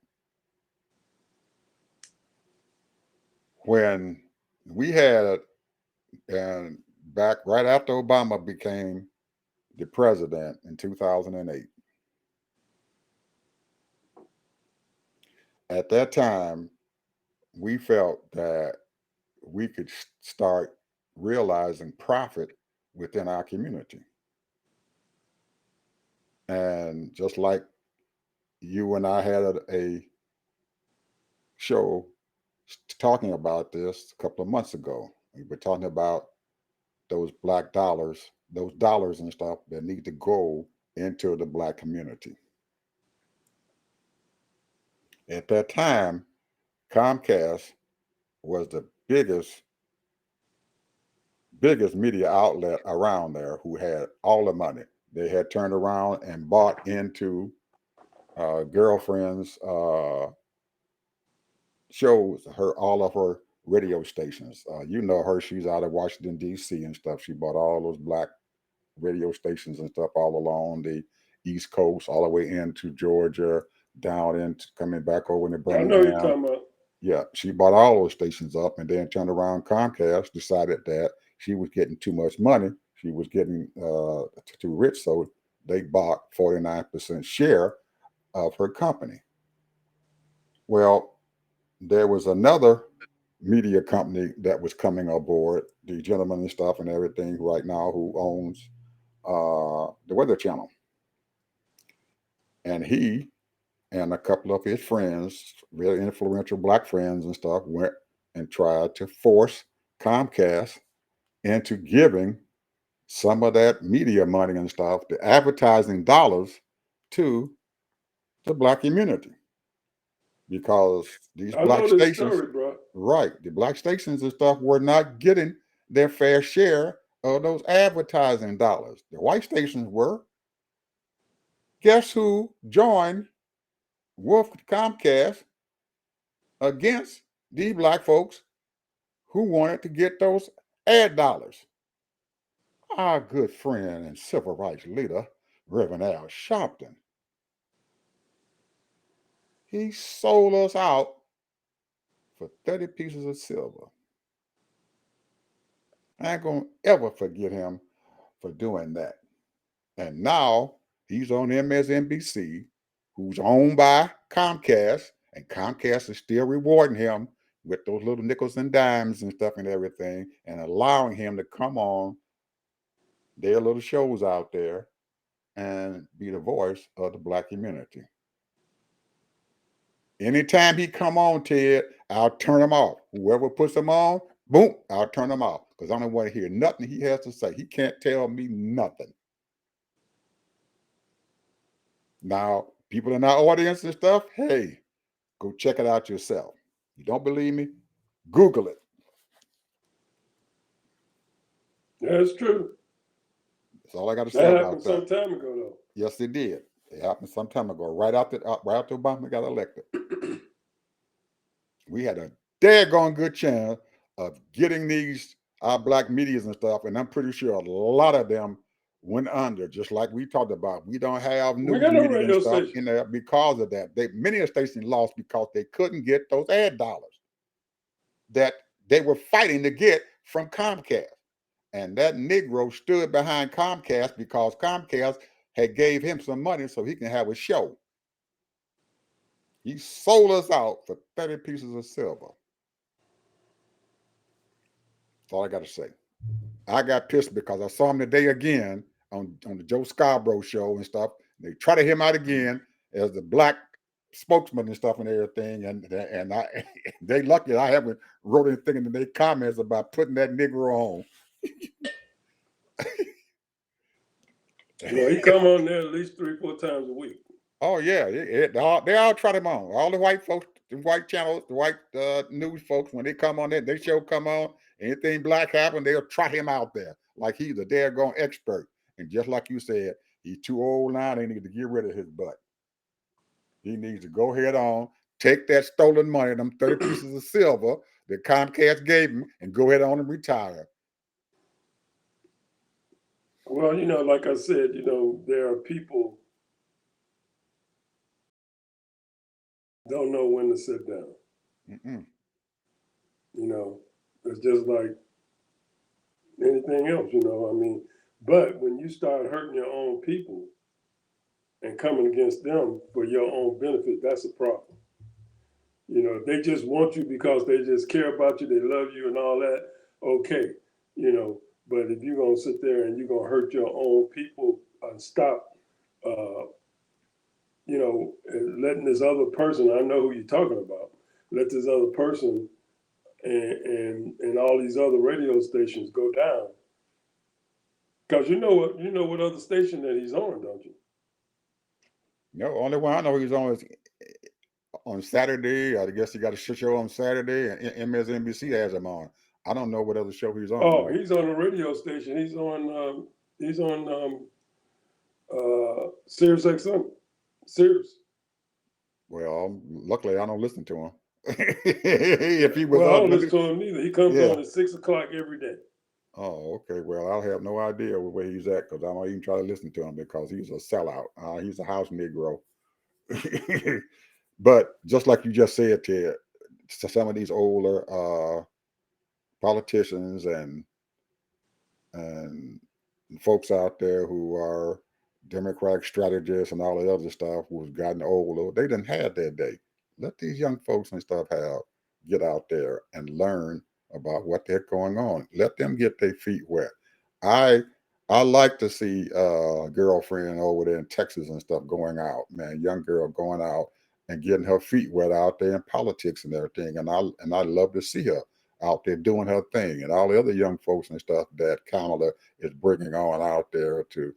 A: When we had, and back right after Obama became the president in 2008, at that time, we felt that we could start realizing profit within our community. And just like you and I had a show talking about this a couple of months ago, we were talking about those black dollars, those dollars and stuff that need to go into the black community. At that time, Comcast was the biggest media outlet around there who had all the money. They had turned around and bought into girlfriend's shows, her all of her radio stations. You know her; she's out of Washington D.C. and stuff. She bought all those black radio stations and stuff all along the East Coast, all the way into Georgia, down into coming back over into
B: I know you're
A: Birmingham.
B: talking about.
A: Yeah, she bought all those stations up and then turned around. Comcast decided that she was getting too much money. She was getting too rich, so they bought 49% share of her company. Well, there was another media company that was coming aboard, the gentleman and stuff and everything right now who owns the Weather Channel. And he and a couple of his friends, very influential black friends and stuff, went and tried to force Comcast into giving some of that media money and stuff, the advertising dollars to the black community. Because these
B: I
A: black
B: know this
A: stations,
B: story, bro.
A: right, the black stations and stuff were not getting their fair share of those advertising dollars. The white stations were. Guess who joined Wolf Comcast against these black folks who wanted to get those ad dollars? Our good friend and civil rights leader, Reverend Al Sharpton. He sold us out for 30 pieces of silver. I ain't gonna ever forget him for doing that. And now he's on MSNBC, who's owned by Comcast, and Comcast is still rewarding him with those little nickels and dimes and stuff and everything, and allowing him to come on their little shows out there and be the voice of the black community. Anytime he come on, Ted, I'll turn him off. Whoever puts him on, boom, I'll turn him off because I don't want to hear nothing he has to say. He can't tell me nothing. Now, people in our audience and stuff, hey, go check it out yourself. You don't believe me? Google it.
B: That's true.
A: That's all I got to say
B: That happened
A: about that.
B: some time ago,
A: Yes, it did. It happened some time ago, right after Obama got elected.
B: though.
A: We had a daggone good chance of getting these our black medias and stuff, and I'm pretty sure a lot of them went under, just like we talked about. We don't have
B: We
A: news
B: got no
A: media and
B: radio
A: stuff
B: station.
A: in there because of that. Many of the stations lost because they couldn't get those ad dollars that they were fighting to get from Comcast. And that Negro stood behind Comcast because Comcast had gave him some money so he can have a show. He sold us out for 30 pieces of silver. That's all I got to say. I got pissed because I saw him today again on the Joe Scarborough show and stuff. They try to hear him out again as the black spokesman and stuff and everything. And I they lucky I haven't wrote anything in their comments about putting that Negro on.
B: No, he come on there at least 3, 4 times a week.
A: Oh yeah, they all try them on. All the white folks, the white channels, the white news folks, when they come on there, they show come on. Anything black happen, they'll trot him out there like he's a daggone expert. And just like you said, he's too old now. They need to get rid of his butt. He needs to go head on, take that stolen money, them 30 pieces of silver that Comcast gave him, and go ahead on and retire.
B: Well, like I said, there are people don't know when to sit down.
A: Mm-mm.
B: You know, it's just like anything else. I mean, but when you start hurting your own people and coming against them for your own benefit, that's a problem. If they just want you because they just care about you, they love you and all that, okay. But if you're gonna sit there and you're gonna hurt your own people and stop, uh, letting this other person, I know who you're talking about, let this other person and all these other radio stations go down. Because you know what other station that he's on, don't you?
A: No, only one I know he's on is on Saturday. I guess he got a show on Saturday, and MSNBC has him on. I don't know what other show he's on
B: Oh,
A: though.
B: he's on a radio station. He's on Sirius XM. Sirius.
A: Well, luckily I don't listen to him. If he was
B: Well, I
A: on,
B: don't listen to him neither. He comes
A: yeah.
B: on at 6 o'clock every day.
A: Oh, okay. Well, I'll have no idea where he's at because I don't even try to listen to him because he's a sellout. He's a house Negro. But just like you just said, Ted, to some of these older politicians and folks out there who are Democratic strategists and all the other stuff who's gotten older, they didn't have their day. Let these young folks and stuff get out there and learn about what they're going on. Let them get their feet wet. I I like to see a girlfriend over there in Texas and stuff going out, man, young girl going out and getting her feet wet out there in politics and everything. And I love to see her out there doing her thing, and all the other young folks and stuff that Kamala is bringing on out there to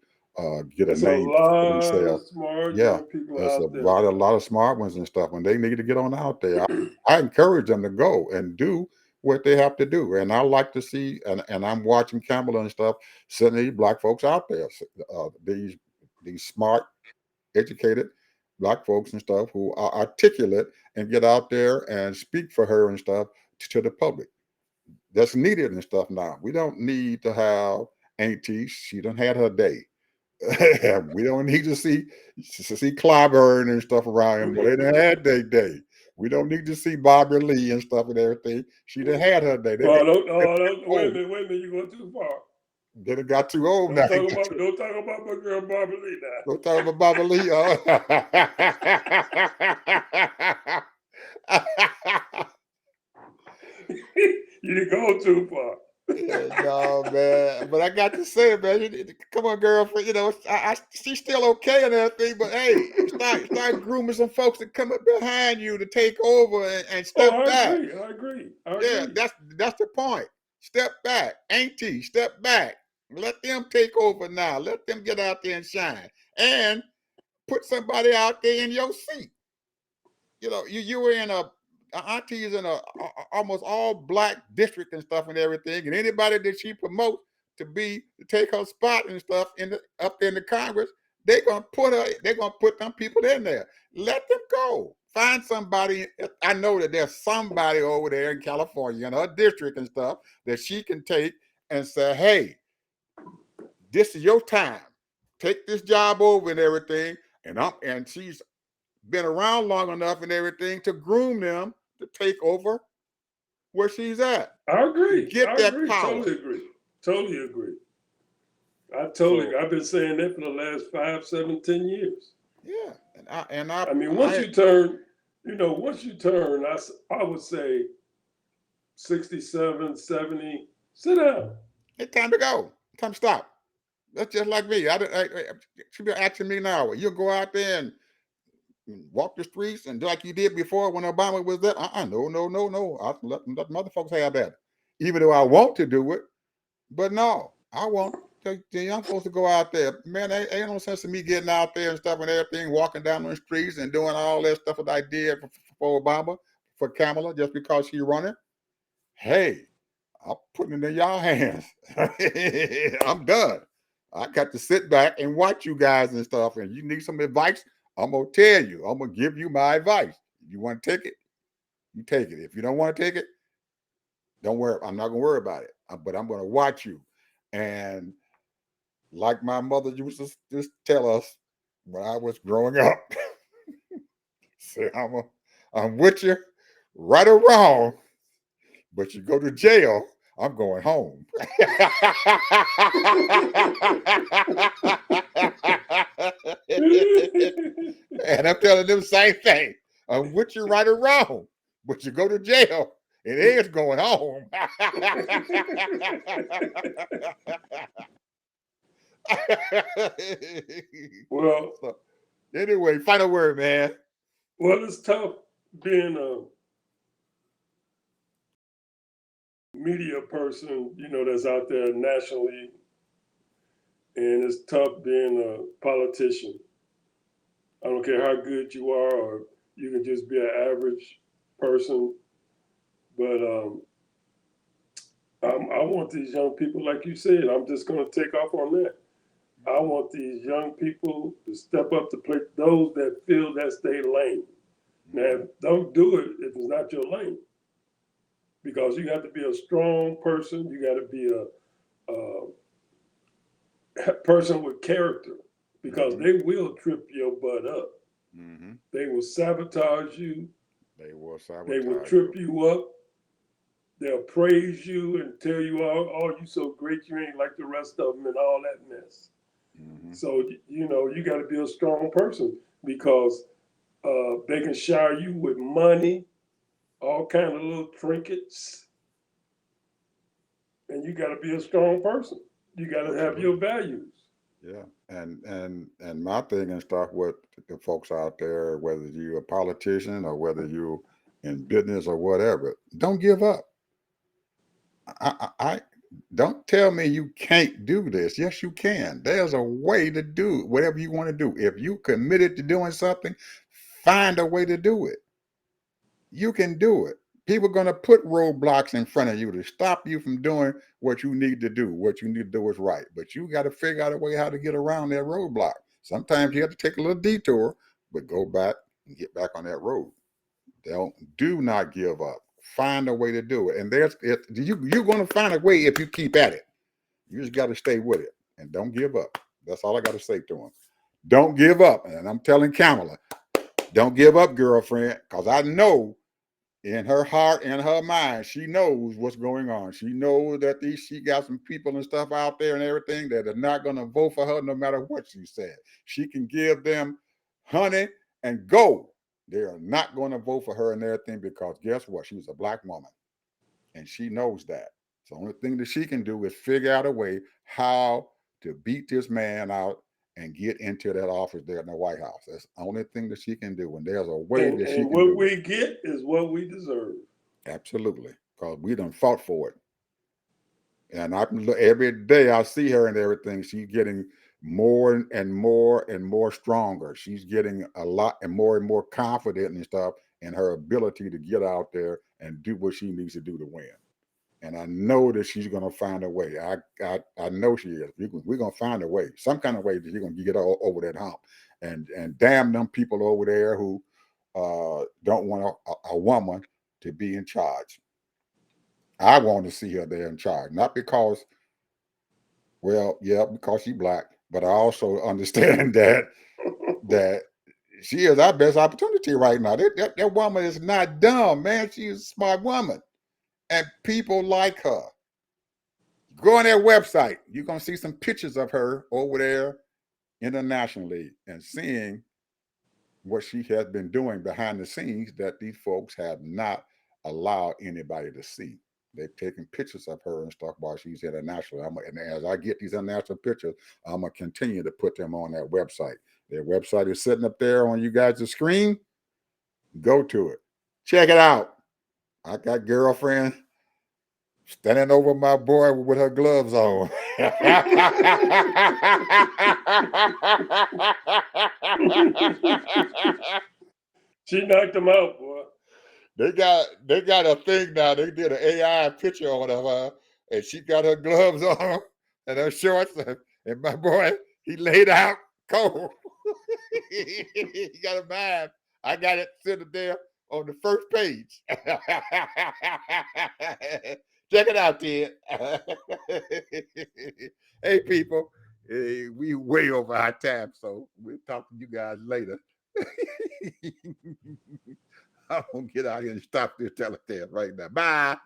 A: get a
B: It's a
A: name for
B: lot of
A: themselves.
B: smart
A: Yeah,
B: young people
A: there's
B: out there.
A: a lot of smart ones and stuff, and they need to get on out there. I encourage them to go and do what they have to do, and I like to see, and I'm watching Kamala and stuff, sending these black folks out there, these smart, educated black folks and stuff who are articulate and get out there and speak for her and stuff to the public. That's needed and stuff now. We don't need to have Auntie. She done had her day. We don't need to see Clyburn and stuff around him. But they done had their day. We don't need to see Barbara Lee and stuff and everything. She done had her day.
B: Oh, don't, oh, don't, wait a
A: Old.
B: minute, wait a minute, you're going too far.
A: They done got too old now.
B: Don't talk about my girl Barbara Lee
A: Don't talk about Barbara Lee.
B: now. You didn't go too far.
A: Yeah, no, man. But I got to say, man, come on, girlfriend. She's still okay and everything. But hey, start grooming some folks that come up behind you to take over and
B: Oh,
A: step
B: I
A: back.
B: agree. I agree. I
A: Yeah,
B: agree.
A: that's the point. Step back, Auntie. Step back. Let them take over now. Let them get out there and shine, and put somebody out there in your seat. You were in auntie is in almost all black district and stuff and everything, and anybody that she promotes to take her spot and stuff up in the Congress, they're gonna put them people in there. Let them go. Find somebody. I know that there's somebody over there in California in her district and stuff that she can take and say, hey, this is your time. Take this job over and everything. And she's been around long enough and everything to groom them to take over where she's at
B: I
A: to
B: agree.
A: get
B: I
A: that
B: agree.
A: power.
B: Totally agree. Totally agree.
A: So
B: I've been saying that for the last 5, 7, 10 years.
A: yeah,
B: I mean, once you turn, I would say 67, 70, sit down.
A: it's time to go. Time to stop. That's just like me. She be asking me now. You'll go out there and walk the streets and do like you did before when Obama was there. No, no, no, no. I let motherfuckers have that. Even though I want to do it, but no, I want the young folks to go out there. Man, ain't no sense in me getting out there and stuff and everything, walking down the streets and doing all that stuff that I did for Obama, for Kamala, just because she running. Hey, I'm putting it in y'all hands. I'm done. I got to sit back and watch you guys and stuff. And you need some advice, I'm gonna tell you. I'm gonna give you my advice. If you want to take it, you take it. If you don't want to take it, don't worry. I'm not gonna worry about it. But I'm gonna watch you. And like my mother used to just tell us when I was growing up. Say, I'm with you, right or wrong, but you go to jail, I'm going home. And I'm telling them the same thing. I'm with you, right or wrong, but you go to jail, and Ed's going home.
B: Well,
A: So, anyway, final word, man.
B: well, it's tough being a media person, that's out there nationally, and it's tough being a politician. I don't care how good you are, or you can just be an average person. But I want these young people, like you said, I'm just going to take off on that. I want these young people to step up to play, those that feel that's their lane. Now, don't do it if it's not your lane, because you got to be a strong person. You got to be a person with character, because
A: Mm-hmm.
B: they will trip your butt up.
A: Mm-hmm.
B: They will sabotage you.
A: They will
B: They will
A: sabotage
B: trip
A: you.
B: you up. They'll praise you and tell you, oh, you so great, you ain't like the rest of them, and all that mess.
A: Mm-hmm.
B: So, you got to be a strong person, because they can shower you with money, all kind of little trinkets, and you got to be a strong person. You got to have your
A: Absolutely.
B: values.
A: Yeah. And my thing and stuff with the folks out there, whether you're a politician or whether you're in business or whatever, don't give up. I don't tell me you can't do this. Yes, you can. There's a way to do whatever you want to do. If you committed to doing something, find a way to do it. You can do it. People are going to put roadblocks in front of you to stop you from doing what you need to do. What you need to do is right. But you got to figure out a way how to get around that roadblock. Sometimes you have to take a little detour, but go back and get back on that road. Do not give up. Find a way to do it. And you're going to find a way if you keep at it. You just got to stay with it and don't give up. That's all I got to say to him. Don't give up. And I'm telling Kamala, don't give up, girlfriend, because I know in her heart and her mind, she knows what's going on. She knows that she got some people and stuff out there and everything that are not going to vote for her no matter what she said. She can give them honey and gold. They are not going to vote for her and everything because guess what? She's a black woman and she knows that. So the only thing that she can do is figure out a way how to beat this man out and get into that office there in the White House. That's the only thing that she can do. And there's a way
B: And,
A: that she
B: and
A: can
B: what
A: do it.
B: we get is what we deserve.
A: Absolutely. Because we done fought for it. And every day I see her and everything, she's getting more and more and more stronger. She's getting a lot and more confident and stuff in her ability to get out there and do what she needs to do to win. And I know that she's going to find a way. I know she is. We're going to find a way, some kind of way that she's going to get over that hump. And damn them people over there who don't want a woman to be in charge. I want to see her there in charge, not because, well, yeah, because she's black, but I also understand that she is our best opportunity right now. That woman is not dumb, man. She's a smart woman, and people like her. Go on their website. You're gonna see some pictures of her over there internationally, and seeing what she has been doing behind the scenes that these folks have not allowed anybody to see. They've taken pictures of her and stuff while she's international. And as I get these international pictures, I'm gonna continue to put them on that website. Their website is sitting up there on you guys' screen. Go to it. Check it out. I got girlfriend standing over my boy with her gloves on.
B: She knocked him out, boy.
A: They got a thing now. They did an AI picture on of her, and she got her gloves on and her shorts, and my boy he laid out cold. He got a vibe. I got it sitting there on the first page. Check it out, Ted. Hey, people. We way over our time, so we'll talk to you guys later. I'm gonna get out here and stop this telegram right now. Bye.